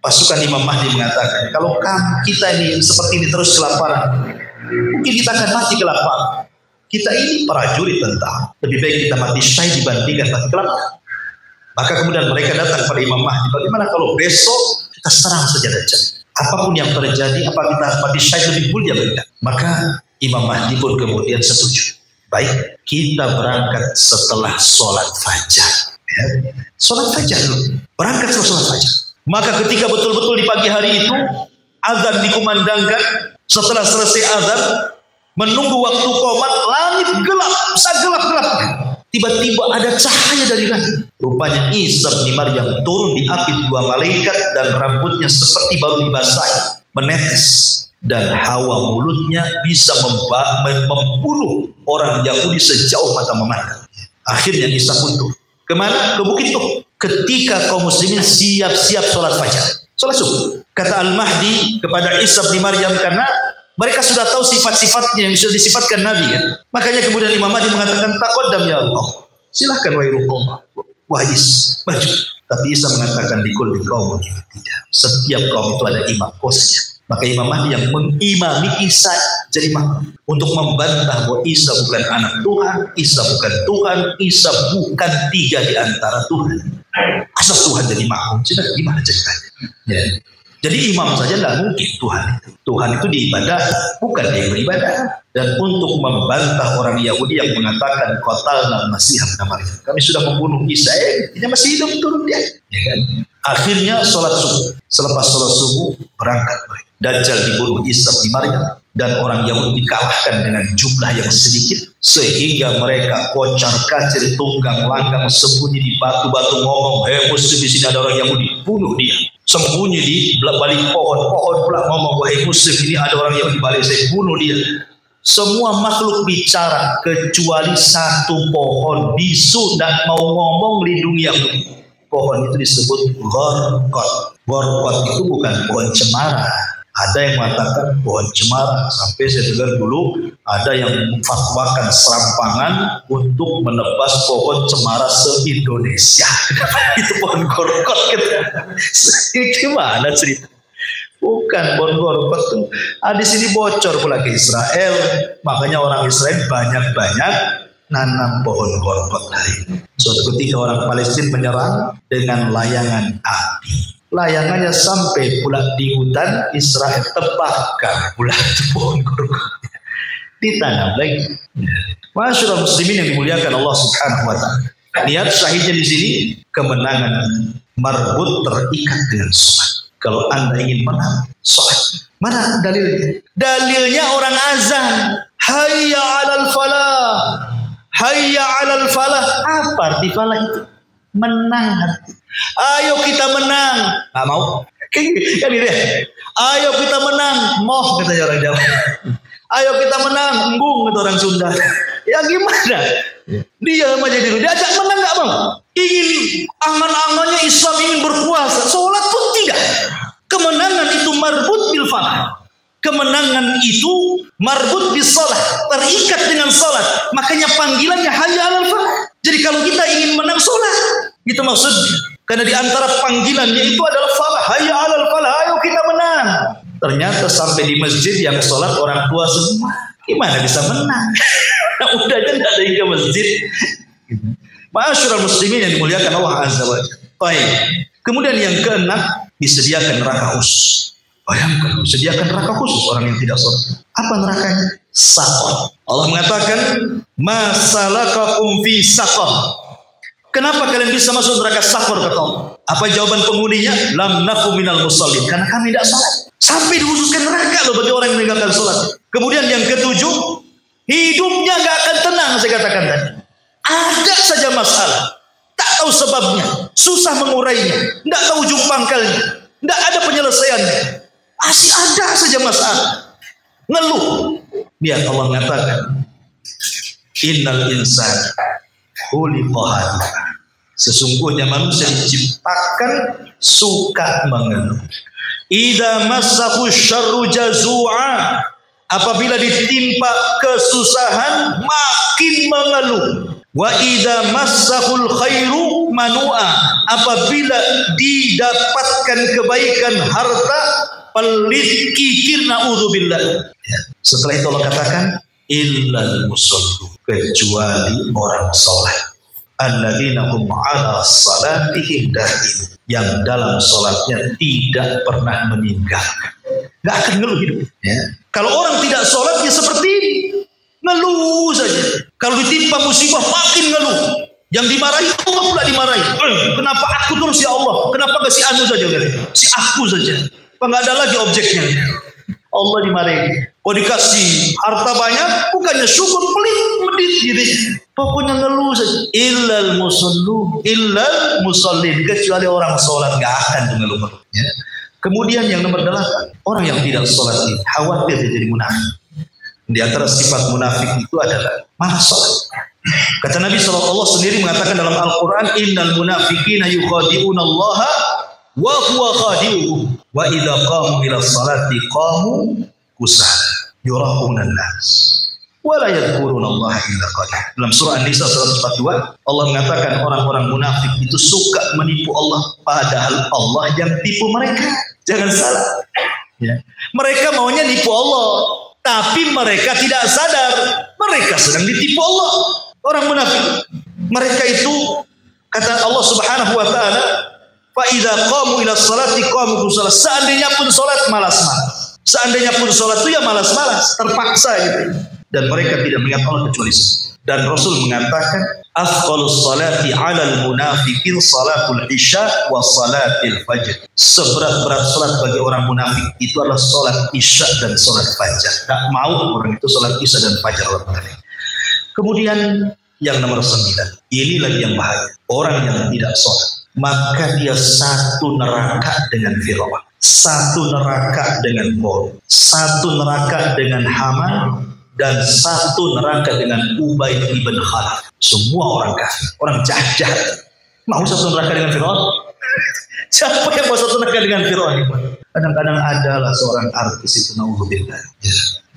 pasukan Imam Mahdi mengatakan, kalau kita ini seperti ini terus kelaparan, mungkin kita akan mati kelaparan. Kita ini prajurit tentara, lebih baik kita mati syahid dibandingkan mati kelaparan. Maka kemudian mereka datang pada Imam Mahdi, bagaimana kalau besok kita serang saja Dajjal? Apapun yang terjadi, apa kita mati syahid lebih mulia bagi kita? Maka Imam Mahdi pun kemudian setuju. Baik, kita berangkat setelah sholat fajar. Ya. Sholat fajar dulu, berangkat setelah sholat fajar. Maka ketika betul-betul di pagi hari itu, azan dikumandangkan. Setelah selesai azan, menunggu waktu qomat, langit gelap, segelap-gelapnya. Tiba-tiba ada cahaya dari langit. Rupanya Isa bin Maryam turun diapit dua malaikat dan rambutnya seperti baru dibasahi, menetes, dan hawa mulutnya bisa membunuh orang Yahudi sejauh mata memandang. Akhirnya Isa pun turun. Kemana? Ke Bukit Tur. Ketika kaum muslimin siap-siap sholat fajar, sholat subuh. Kata Al-Mahdi kepada Isa bin Maryam, karena mereka sudah tahu sifat-sifatnya yang sudah disifatkan Nabi kan. Makanya kemudian Imam Mahdi mengatakan, taqaddam ya Allah. Silahkan wahai Rasulullah. Wahai Isa, maju. Tapi Isa mengatakan di kaum tidak. Setiap kaum itu ada imam kosnya. Maka Imam Mahdi yang mengimami Isa jadi imam untuk membantah bahwa Isa bukan anak Tuhan, Isa bukan Tuhan, Isa bukan tiga di antara Tuhan. Asal Tuhan jadi makhluk, sudah gimana ceritanya? Ya. Jadi imam saja tidak mungkin Tuhan itu. Tuhan itu diibadah, bukan dia beribadah. Dan untuk membantah orang Yahudi yang mengatakan qatalna Masih ibn Maryam, kami sudah membunuh Isa, dia masih hidup, turun dia. Ya kan? Akhirnya sholat subuh. Selepas sholat subuh berangkat mereka. Dajjal dibunuh Isa bin Maryam dan orang Yahudi dikalahkan dengan jumlah yang sedikit sehingga mereka kocar-kacir, tunggang langgang, sembunyi di batu-batu, ngomong, hei muslim, di sini ada orang Yahudi, bunuh dia. Sembunyi di balik pohon pula ngomong, wahai muslim, ini ada orang Yahudi, balik saya, bunuh dia. Semua makhluk bicara kecuali satu pohon bisu dan mau ngomong lindungi Yahudi. Pohon itu disebut Gorkot. Gorkot itu bukan pohon cemara. Ada yang mengatakan pohon cemara, sampai saya dengar dulu ada yang memfatwakan serampangan untuk menebas pohon cemara se-Indonesia. Itu pohon gorkot gitu. Gimana cerita? Bukan pohon gorkot tuh. Di sini bocor pula ke Israel, makanya orang Israel banyak-banyak nanam pohon gorkot lain. Suatu ketika orang Palestina menyerang dengan layangan api. Layangannya sampai pula di hutan, Israel terbakar pula pohon gorkotnya, ditanam lagi. Masyaallah muslimin yang dimuliakan Allah Subhanahu wa taala. Lihat syahidnya di sini, kemenangan marbut terikat dengan sholat. Kalau Anda ingin menang, sholat. Mana dalilnya? Dalilnya orang azan, hayya 'alal falah. Hayya 'alal falah. Apa arti falah itu? Menang hati. Ayo kita menang. Nggak mau. Kan ini deh. Ayo kita menang. Moh kata orang Jawa. Ayo kita menang. Embung kata orang Sunda. Ya gimana? Dia aja dulu. Diajak menang nggak mau. Ingin angan-angannya Islam ingin berpuasa. Sholat pun tidak. Kemenangan itu marbut bil falah. Kemenangan itu marbut bis salat, terikat dengan salat. Makanya panggilannya hayya 'alal falah. Jadi kalau kita ingin menang salat, itu maksudnya. Karena di antara panggilannya itu adalah falah, hayya 'alal falah, ayo kita menang. Ternyata sampai di masjid yang salat orang tua semua. Gimana bisa menang? Udah aja enggak ada yang ke masjid. Ma'asyiral muslimin yang dimuliakan Allah Azza wa Jalla. Baik. Kemudian yang keenam, disediakan neraka khusus. Bayangkan, sediakan neraka khusus orang yang tidak sholat. Apa nerakanya? Saqar. Allah mengatakan, masalakakum fi saqar. Kenapa kalian bisa masuk neraka saqar kata Allah? Apa jawaban penghuninya? Lam naku minal musallin. Karena kami tidak sholat. Sampai dikhususkan neraka loh bagi orang yang meninggalkan sholat. Kemudian yang ketujuh, hidupnya gak akan tenang, saya katakan tadi. Ada saja masalah, tak tahu sebabnya, susah mengurainya, tidak tahu ujung pangkalnya, tidak ada penyelesaiannya. Masih ada saja masalah, ngeluh. Biar Allah mengatakan, innal insana khuliqa halu'a. Sesungguhnya manusia diciptakan suka mengeluh. Idza massahu syarru jazua. Apabila ditimpa kesusahan makin mengeluh. Wa idza massahul khairu manua. Apabila didapatkan kebaikan harta, pelit kikir na'udzubillah. Setelah itu Allah katakan illal musallu, kecuali orang salat. Alladzina hum 'ala salatihim da'imun, yang dalam salatnya tidak pernah meninggalkan. Enggak akan ngeluh hidup. Ya. Kalau orang tidak salat ya seperti ini, ngeluh saja. Kalau ditimpa musibah makin ngeluh. Yang dimarahi Allah pula dimarahi. Kenapa aku terus ya Allah? Kenapa gak si anu saja? Si aku saja. Enggak ada lagi objeknya. Allah dimarahi. Oh dikasih harta banyak, bukannya syukur, pelit, medit gitu. Pokoknya ngeluh saja. Illal musallu, illal musallin, kecuali orang sholat gak akan mengeluh. Ya. Kemudian yang nomor 8, orang yang tidak sholat ini khawatir dia jadi munafik. Di antara sifat munafik itu adalah malas sholat. Kata Nabi SAW sendiri mengatakan dalam Al-Quran, innal munafiqina yukhadi'una Allah wa huwa khadi'uhum wa idza qamu ila sholati qamu kusala yura'una an-nas wa la yadhkuruna Allah illa qalila. Dalam surah An-Nisa 142 Allah mengatakan orang-orang munafik itu suka menipu Allah, padahal Allah yang tipu mereka. Jangan salah. Ya. Mereka maunya nipu Allah, tapi mereka tidak sadar mereka sedang ditipu Allah. Orang munafik, mereka itu kata Allah Subhanahu wa taala, fa idza qamu ila sholati qamu kusala. Seandainya pun salat malas-malas. Seandainya pun salat itu ya malas-malas, terpaksa gitu. Dan mereka tidak mengingat Allah kecuali itu. Dan Rasul mengatakan, afdhalus salati 'alal munafiqin salatul isya wa salatil fajr. Seberat-berat salat bagi orang munafik itu adalah salat isya dan salat fajar. Tak mau orang itu salat isya dan fajar orang munafik. Kemudian yang nomor 9, ini lagi yang bahaya. Orang yang tidak salat, maka dia satu neraka dengan Fir'aun, satu neraka dengan Qom, satu neraka dengan Haman, dan satu neraka dengan Ubay ibn Khalaf. Semua orang kafir, orang jahat. Mau satu neraka dengan Fir'aun? Siapa yang mau satu neraka dengan Fir'aun? Kadang-kadang adalah seorang artis itu, naudzubillah.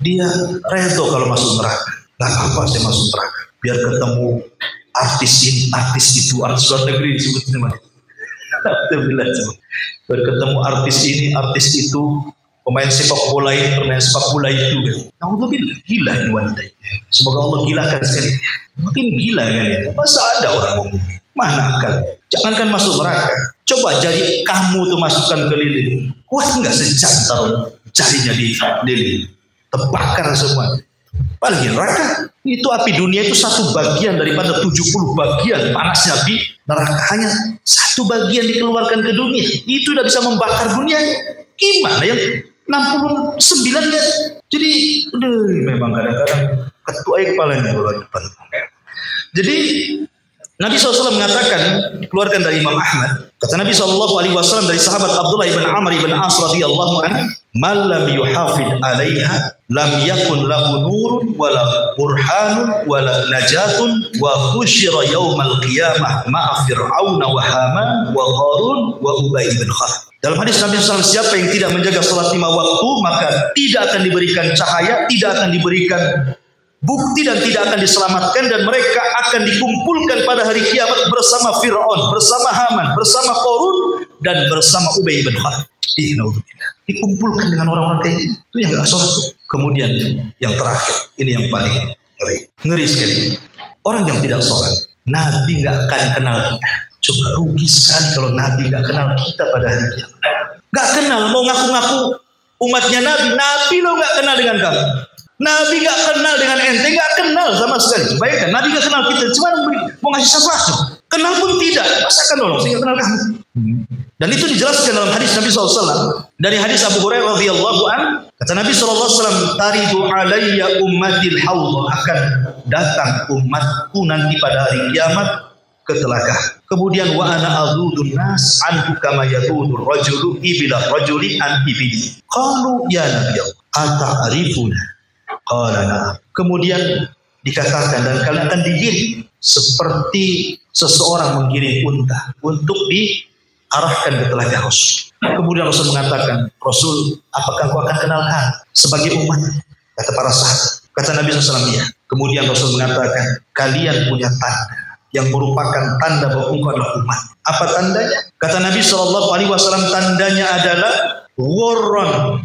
Dia redo kalau masuk neraka. Gak apa-apa saya masuk neraka. Biar ketemu artis ini, artis itu, artis luar negeri disebutnya mana? Alhamdulillah. Biar ketemu artis ini, artis itu, pemain sepak bola ini, pemain sepak bola itu. Naudzubillah, gila ini wanita. Semoga Allah gilakan sekali. Mungkin gila kan ya. Masa ada orang ngomong? Mana akal? Jangankan masuk neraka. Coba jari kamu tuh masukkan ke lilin. Kuat nggak sejam taruh jarinya di lilin? Terbakar semua. Apalagi neraka. Itu api dunia itu satu bagian daripada 70 bagian panasnya api neraka. Hanya satu bagian dikeluarkan ke dunia. Itu udah bisa membakar dunia. Gimana yang 69 ya? Jadi memang kadang-kadang ketua kepalanya orang depan. Jadi Nabi SAW mengatakan, keluarkan dari Imam Ahmad, kata Nabi SAW dari sahabat Abdullah ibn Amr ibn As radhiyallahu anhu, "Man lam yuhafid 'alaiha lam yakun lahu nurun wala burhanun wala najatun wa husyira yaumal qiyamah ma'a fir'auna wa haman wa qarun wa ubay bin khalaf." Dalam hadis Nabi SAW, siapa yang tidak menjaga salat 5 waktu, maka tidak akan diberikan cahaya, tidak akan diberikan bukti dan tidak akan diselamatkan, dan mereka akan dikumpulkan pada hari kiamat bersama Fir'aun, bersama Haman, bersama Qarun, dan bersama Ubay bin Khalaf. Dikumpulkan dengan orang-orang kayak itu yang gak sholat. Kemudian yang terakhir, ini yang paling ngeri sekali. Orang yang tidak sholat, Nabi gak akan kenal kita. Coba rugi sekali kalau Nabi gak kenal kita pada hari kiamat. Gak kenal, mau ngaku-ngaku umatnya Nabi lo gak kenal dengan kamu. Nabi gak kenal dengan ente, gak kenal sama sekali. Bayangkan, Nabi gak kenal kita, cuma mau ngasih syafaat. Kenal pun tidak, masa kan nolong, saya gak kenal kamu. Dan itu dijelaskan dalam hadis Nabi SAW. Dari hadis Abu Hurairah radhiyallahu anhu, kata Nabi SAW, "Taridu alayya ummatil haud," akan datang umatku nanti pada hari kiamat ke telaga. Kemudian wa ana adzudun nas anhu kama yadudur rajulu ibila rajuli an ibili. Qalu ya Nabi Allah, ata'rifuna? Kemudian dikatakan, dan kalian akan digiring seperti seseorang menggiring unta untuk diarahkan ke telaga Rasul. Kemudian Rasul mengatakan, "Rasul, apakah kau akan kenalkan sebagai umat?" Kata para sahabat. Kata Nabi SAW, "Ya." Kemudian Rasul mengatakan, "Kalian punya tanda yang merupakan tanda bahwa engkau adalah umat." Apa tandanya? Kata Nabi SAW, tandanya adalah warron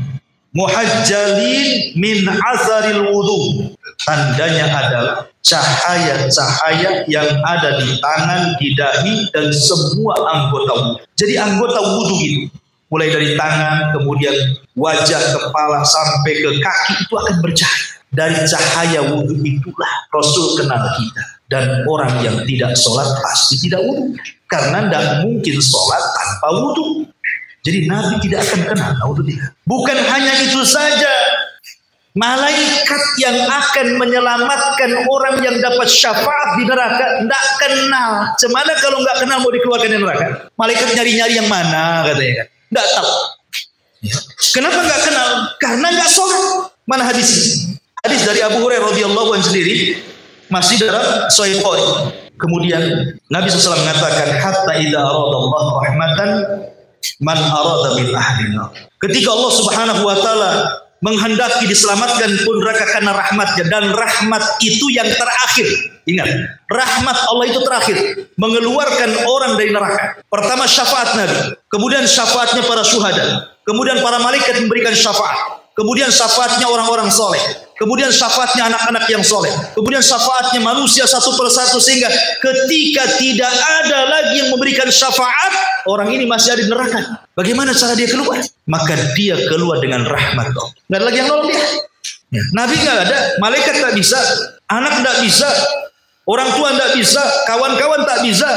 muhajjalin min azaril wudu. Tandanya adalah cahaya-cahaya yang ada di tangan, di dahi, dan semua anggota wudu. Jadi anggota wudu itu, mulai dari tangan, kemudian wajah, kepala, sampai ke kaki, itu akan bercahaya. Dari cahaya wudu itulah Rasul kenal kita. Dan orang yang tidak sholat pasti tidak wudu. Karena tidak mungkin sholat tanpa wudu. Jadi Nabi tidak akan kenal. Bukan hanya itu saja. Malaikat yang akan menyelamatkan orang yang dapat syafaat di neraka tidak kenal. Cemana kalau nggak kenal mau dikeluarkan dari neraka? Malaikat nyari-nyari yang mana katanya kan? Tidak tahu. Kenapa nggak kenal? Karena nggak sholat. Mana hadis? Hadis dari Abu Hurairah radhiyallahu anhu sendiri masih dalam Sahih Bukhari. Kemudian Nabi SAW mengatakan, "Hatta idza aradallahu rahmatan man arada min ahlina." Ketika Allah Subhanahu wa taala menghendaki diselamatkan pun neraka karena rahmatnya, dan rahmat itu yang terakhir. Ingat, rahmat Allah itu terakhir, mengeluarkan orang dari neraka. Pertama syafaat Nabi, kemudian syafaatnya para syuhada, kemudian para malaikat memberikan syafaat, kemudian syafaatnya orang-orang soleh, kemudian syafaatnya anak-anak yang soleh, kemudian syafaatnya manusia satu persatu, sehingga ketika tidak ada lagi yang memberikan syafaat, orang ini masih ada di neraka. Bagaimana cara dia keluar? Maka dia keluar dengan rahmat Allah. Nggak ada lagi yang nolong dia. Ya. Nabi nggak ada, malaikat tak bisa, anak tak bisa, orang tua tak bisa, kawan-kawan tak bisa.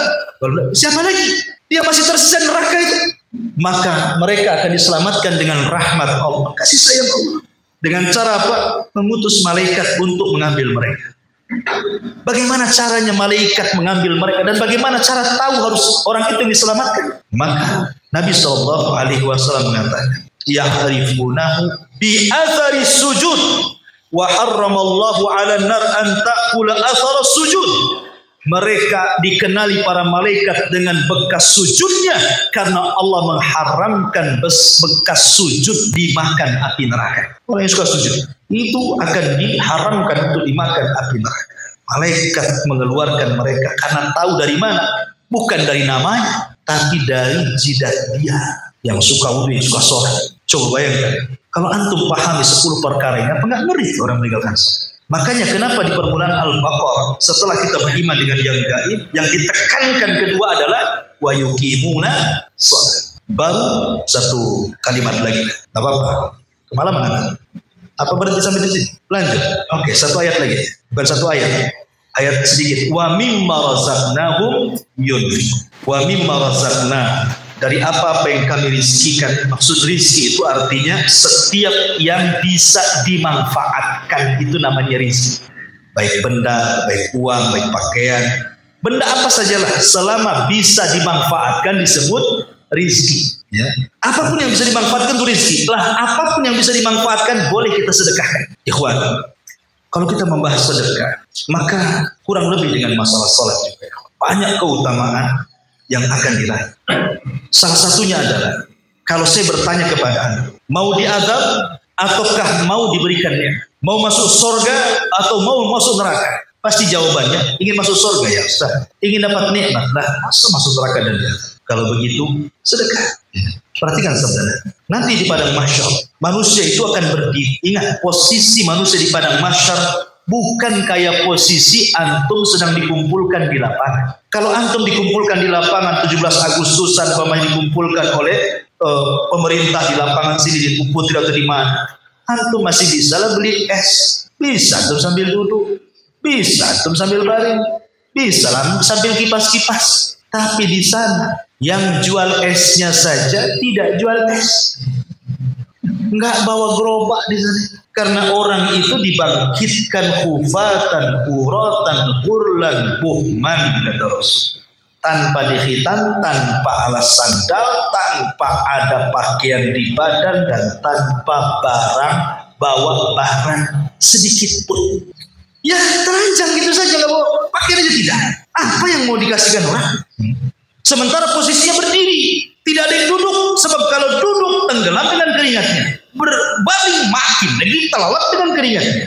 Siapa lagi? Dia masih tersisa neraka itu. Maka mereka akan diselamatkan dengan rahmat Allah, kasih sayang Allah. Dengan cara apa? Mengutus malaikat untuk mengambil mereka. Bagaimana caranya malaikat mengambil mereka, dan bagaimana cara tahu harus orang itu diselamatkan? Maka Nabi SAW mengatakan, "Ya'rifunahu bi athari sujud wa harramallahu 'ala nar an ta'kula athara sujud." Mereka dikenali para malaikat dengan bekas sujudnya karena Allah mengharamkan bekas sujud dimakan api neraka. Orang yang suka sujud itu akan diharamkan untuk dimakan api neraka. Malaikat mengeluarkan mereka karena tahu dari mana, bukan dari namanya, tapi dari jidat dia yang suka wudhu, yang suka sholat. Coba bayangkan, kalau antum pahami 10 perkara ini, apa nggak ngeri orang meninggalkan sholat? Makanya kenapa di permulaan Al-Baqarah setelah kita beriman dengan yang gaib, yang ditekankan kedua adalah wa yuqimuna shalah. Baru satu kalimat lagi. Enggak apa-apa. Kemalaman. Apa berhenti sampai di sini? Lanjut. Oke, satu ayat lagi. Bukan satu ayat. Ayat sedikit. Wa mimma razaqnahum yunfiqun. Wa mimma razaqna, dari apa yang kami rizkikan. Maksud rizki itu artinya setiap yang bisa dimanfaatkan, itu namanya rizki. Baik benda, baik uang, baik pakaian, benda apa sajalah selama bisa dimanfaatkan disebut rizki, ya. Apapun yang bisa dimanfaatkan itu rizki. Apapun yang bisa dimanfaatkan boleh kita sedekahkan. Ikhwan, kalau kita membahas sedekah, maka kurang lebih dengan masalah sholat juga banyak keutamaan yang akan diraih. Salah satunya adalah, kalau saya bertanya kepada Anda, mau diazab ataukah mau diberikannya? Mau masuk surga atau mau masuk neraka? Pasti jawabannya ingin masuk surga, ya Ustaz. Ingin dapat nikmat, masa masuk neraka dan diazab? Kalau begitu, sedekah. Perhatikan sebenarnya. Nanti di padang mahsyar, manusia itu akan berdiri. Ingat, posisi manusia di padang mahsyar bukan kayak posisi antum sedang dikumpulkan di lapangan. Kalau antum dikumpulkan di lapangan 17 Agustusan, dikumpulkan oleh pemerintah di lapangan sini, di Putri atau di mana, antum masih bisa lah beli es, bisa antum sambil duduk, bisa antum sambil baring, bisa lah sambil kipas-kipas. Tapi di sana yang jual esnya saja tidak jual es, nggak bawa gerobak di sana. Karena orang itu dibangkitkan khufatan, uratan, hurlan, buhman, kata Rasul. Tanpa dikhitan, tanpa alas sandal, tanpa ada pakaian di badan, dan tanpa bawa barang sedikit pun. Ya telanjang gitu saja, nggak bawa pakaian aja tidak. Apa yang mau dikasihkan orang? Sementara posisinya berdiri, tidak ada yang duduk. Sebab kalau duduk tenggelam dengan keringatnya, berbaring makin lagi telalap dengan keringatnya.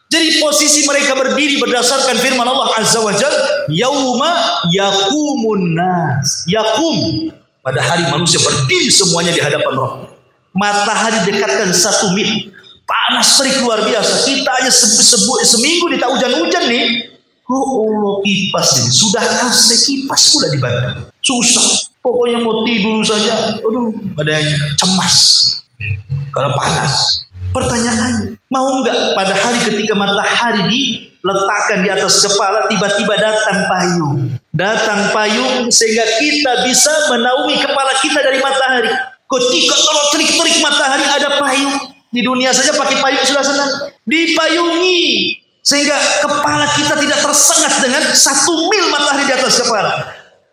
Jadi posisi mereka berdiri berdasarkan firman Allah Azza wa Jalla, yauma yaqumun nas. Yaqum, pada hari manusia berdiri semuanya di hadapan Rabb. Matahari dekatkan 1 mil, panas terik luar biasa. Kita aja seminggu di tak hujan-hujan nih. Oh Allah, kipas ini sudah AC, kipas pula dibantu. Susah. Pokoknya mau tidur saja, aduh, badannya cemas karena panas. Pertanyaannya, mau nggak pada hari ketika matahari diletakkan di atas kepala, tiba-tiba datang payung sehingga kita bisa menaungi kepala kita dari matahari. Ketika kalau terik-terik matahari ada payung, di dunia saja pakai payung sudah senang, dipayungi sehingga kepala kita tidak tersengat dengan 1 mil matahari di atas kepala.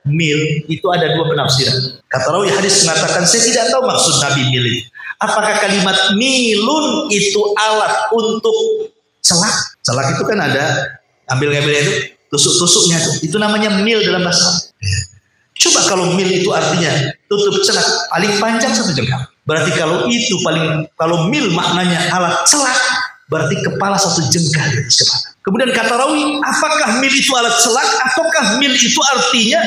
Mil itu ada 2 penafsiran. Kata rawi hadis mengatakan, saya tidak tahu maksud Nabi mil itu. Apakah kalimat milun itu alat untuk celak? Celak itu kan ada ambil-ngambilnya itu, tusuk-tusuknya itu namanya mil dalam bahasa. Coba kalau mil itu artinya tutup celak paling panjang 1 jengkal. Berarti kalau mil maknanya alat celak, berarti kepala 1 jengkal di atas kepala. Kemudian kata rawi, apakah mil itu alat celak ataukah mil itu artinya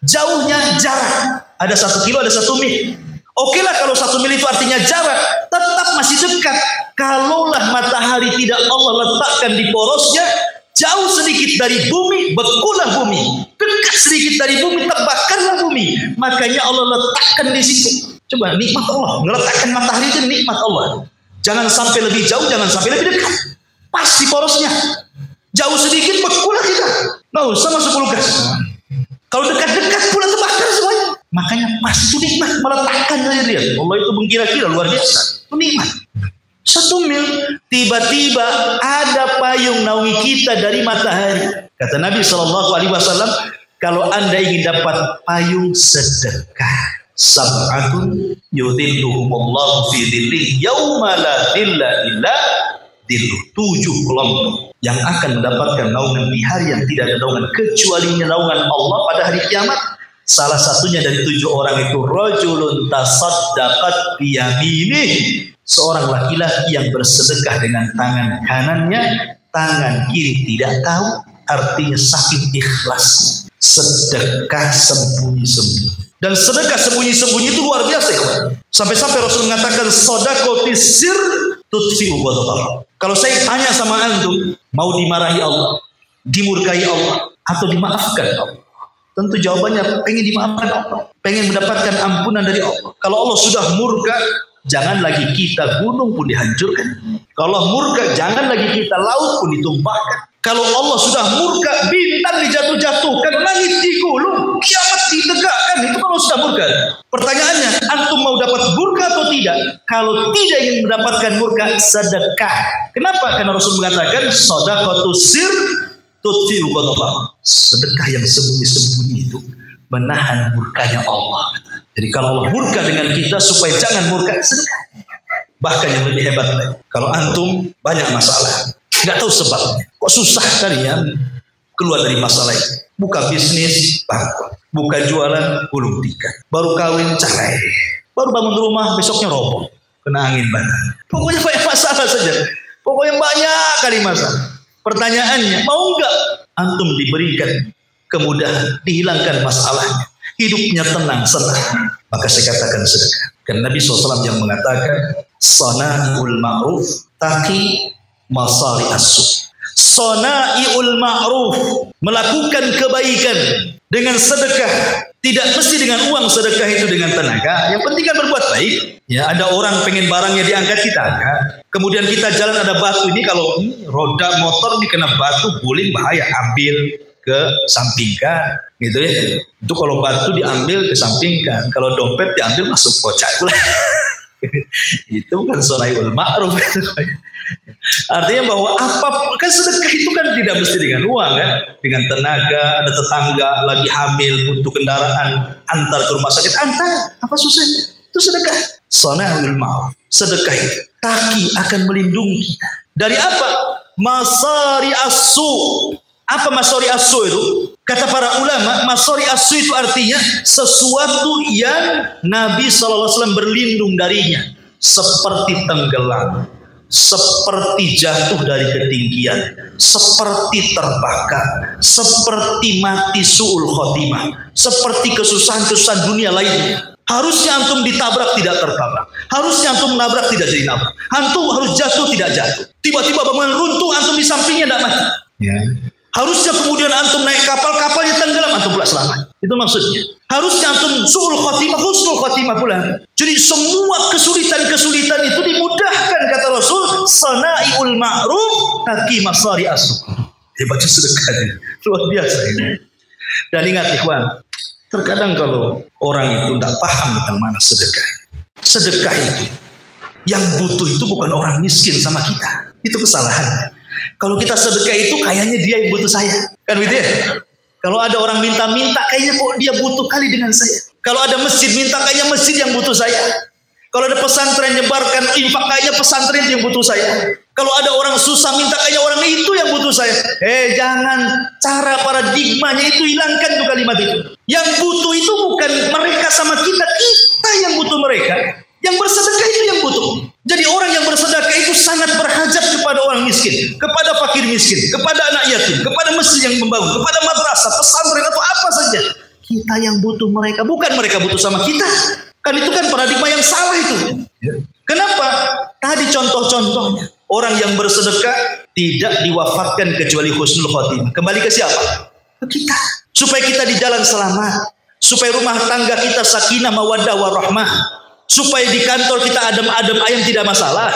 jauhnya jarak? Ada 1 kilo, ada 1 mil. Oke lah kalau 1 mil itu artinya jarak, tetap masih dekat. Kalaulah matahari tidak Allah letakkan di porosnya, jauh sedikit dari bumi, bekulah bumi. Dekat sedikit dari bumi, terbakarlah bumi. Makanya Allah letakkan di situ. Coba nikmat Allah, meletakkan matahari itu nikmat Allah. Jangan sampai lebih jauh, jangan sampai lebih dekat. Pas di porosnya. Jauh sedikit, bekulah kita. Nggak usah masuk kulkas. Kalau dekat-dekat pula terbakar semuanya. Makanya pasti itu nikmat, meletakkan saja dia. Allah itu mengkira-kira luar biasa. Itu nikmat. 1 mil, tiba-tiba ada payung naungi kita dari matahari. Kata Nabi SAW, kalau Anda ingin dapat payung sedekah, sab'atun yudhilluhumullahu fi dhillih yauma la dhilla illa dhilluh. 7 kelompok yang akan mendapatkan naungan di hari yang tidak ada naungan kecuali naungan Allah pada hari kiamat. Salah satunya dari 7 orang itu rajulun tasaddaqat biyaminih, seorang laki-laki yang bersedekah dengan tangan kanannya, tangan kiri tidak tahu. Artinya saking ikhlas, sedekah sembunyi-sembunyi. Dan sedekah sembunyi-sembunyi itu luar biasa ya. Sampai-sampai Rasul mengatakan sedekah sir tutfi'u ghadab. Kalau saya tanya sama antum, mau dimarahi Allah, dimurkai Allah, atau dimaafkan Allah? Tentu jawabannya pengen dimaafkan Allah, pengen mendapatkan ampunan dari Allah. Kalau Allah sudah murka, jangan lagi kita gunung pun dihancurkan. Kalau murka, jangan lagi kita laut pun ditumpahkan. Kalau Allah sudah murka, bintang dijatuh-jatuhkan, langit digulung, kiamat ditegakkan. Itu kalau sudah murka. Pertanyaannya, antum mau dapat murka atau tidak? Kalau tidak ingin mendapatkan murka, sedekah. Kenapa? Karena Rasul mengatakan shadaqatu sir tutfi'u ghadab. Sedekah yang sembunyi-sembunyi itu menahan murkanya Allah. Jadi kalau Allah murka dengan kita supaya jangan murka, sedekah. Bahkan yang lebih hebat lagi, kalau antum banyak masalah, nggak tahu sebabnya, kok susah kali ya keluar dari masalah ini. Buka bisnis bangkrut, buka jualan gulung tikar, baru kawin cerai, baru bangun rumah besoknya roboh, kena angin badai. Pokoknya banyak masalah saja, pokoknya banyak kali masalah. Pertanyaannya, mau nggak antum diberikan kemudahan, dihilangkan masalahnya, hidupnya tenang, senang? Maka saya katakan sedekah. Karena Nabi SAW yang mengatakan sana'ul ma'ruf taqi masari as-su. Sana'iul ma'ruf, melakukan kebaikan dengan sedekah. Tidak mesti dengan uang, sedekah itu dengan tenaga. Yang penting kan berbuat baik. Ya, ada orang pengen barangnya diangkat, kita angkat. Kemudian kita jalan ada batu, ini kalau roda motor dikena batu guling bahaya, ambil ke sampingkan, gitu ya. Itu kalau batu diambil ke sampingkan, kalau dompet diambil masuk kocak. Itu bukan sana'iul ma'ruf. Artinya bahwa apa kan sedekah itu kan tidak mesti dengan uang kan, dengan tenaga. Ada tetangga lagi hamil butuh kendaraan, antar ke rumah sakit, antar, apa susahnya? Itu sedekah. Sana'iul ma'ruf, sedekah itu kaki akan melindungi kita dari apa? Masari as-su. Apa masari as-su itu? Kata para ulama, masari as-su itu artinya sesuatu yang Nabi SAW berlindung darinya, seperti tenggelam, seperti jatuh dari ketinggian, seperti terbakar, seperti mati su'ul khotimah, seperti kesusahan-kesusahan dunia lainnya. Harusnya antum ditabrak tidak tertabrak, harusnya antum menabrak tidak jadi nabrak, antum harus jatuh tidak jatuh, tiba-tiba bangunan runtuh, antum di sampingnya tidak mati. Ya. Harusnya kemudian antum naik kapal, kapalnya tenggelam, antum pula selamat. Itu maksudnya. Harusnya antum su'ul khotimah, husnul khotimah pula. Jadi semua kesulitan-kesulitan itu dimudahkan, kata Rasul. Sana'iul ma'ruf taqi masari as-su. Hebatnya sedekah, luar biasa ini. Dan ingat ikhwan, terkadang kalau orang itu tidak paham tentang mana sedekah. Sedekah itu, yang butuh itu bukan orang miskin sama kita. Itu kesalahan. Kalau kita sedekah itu kayaknya dia yang butuh saya, kan gitu ya? Kalau ada orang minta-minta, kayaknya kok dia butuh kali dengan saya. Kalau ada masjid minta, kayaknya masjid yang butuh saya. Kalau ada pesantren nyebarkan infak, kayaknya pesantren yang butuh saya. Kalau ada orang susah minta, kayaknya orang itu yang butuh saya. Jangan, cara paradigmanya itu hilangkan tuh kalimat itu. Yang butuh itu bukan mereka sama kita, kita yang butuh mereka. Yang bersedekah itu yang butuh. Jadi orang yang bersedekah itu sangat berhajat kepada orang miskin, kepada fakir miskin, kepada anak yatim, kepada masjid yang membangun, kepada madrasah, pesantren atau apa saja. Kita yang butuh mereka, bukan mereka butuh sama kita. Kan itu kan paradigma yang salah itu. Kenapa? Tadi contoh-contohnya. Orang yang bersedekah tidak diwafatkan kecuali husnul khotimah. Kembali ke siapa? Ke kita. Supaya kita di jalan selamat. Supaya rumah tangga kita sakinah mawaddah warahmah. Supaya di kantor kita adem-adem ayam tidak masalah.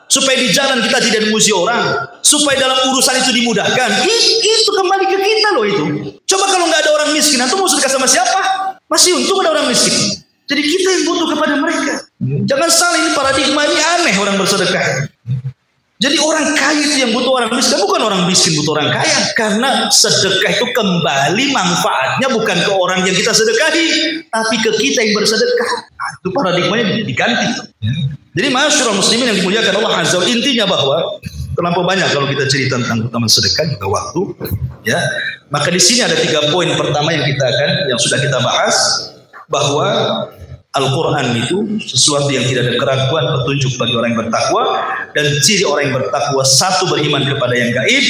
Supaya di jalan kita tidak dimuji orang. Supaya dalam urusan itu dimudahkan. Itu kembali ke kita loh itu. Coba kalau nggak ada orang miskin, antum mau sedekah sama siapa? Masih untung ada orang miskin. Jadi kita yang butuh kepada mereka. Jangan salah, ini paradigma ini aneh orang bersedekah. Jadi orang kaya itu yang butuh orang miskin, bukan orang miskin butuh orang kaya. Karena sedekah itu kembali manfaatnya bukan ke orang yang kita sedekahi, tapi ke kita yang bersedekah. Nah, itu paradigmanya diganti. Jadi masyarakat muslimin yang dimuliakan Allah Azza wa Jalla, intinya bahwa Terlampau banyak kalau kita cerita tentang keutamaan sedekah juga waktu, ya. Maka di sini ada 3 poin pertama yang sudah kita bahas, bahwa Al-Quran itu sesuatu yang tidak ada keraguan, petunjuk bagi orang yang bertakwa, dan ciri orang yang bertakwa, 1, beriman kepada yang gaib,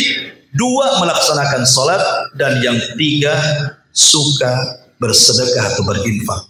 2, melaksanakan sholat, dan yang 3, suka bersedekah atau berinfak.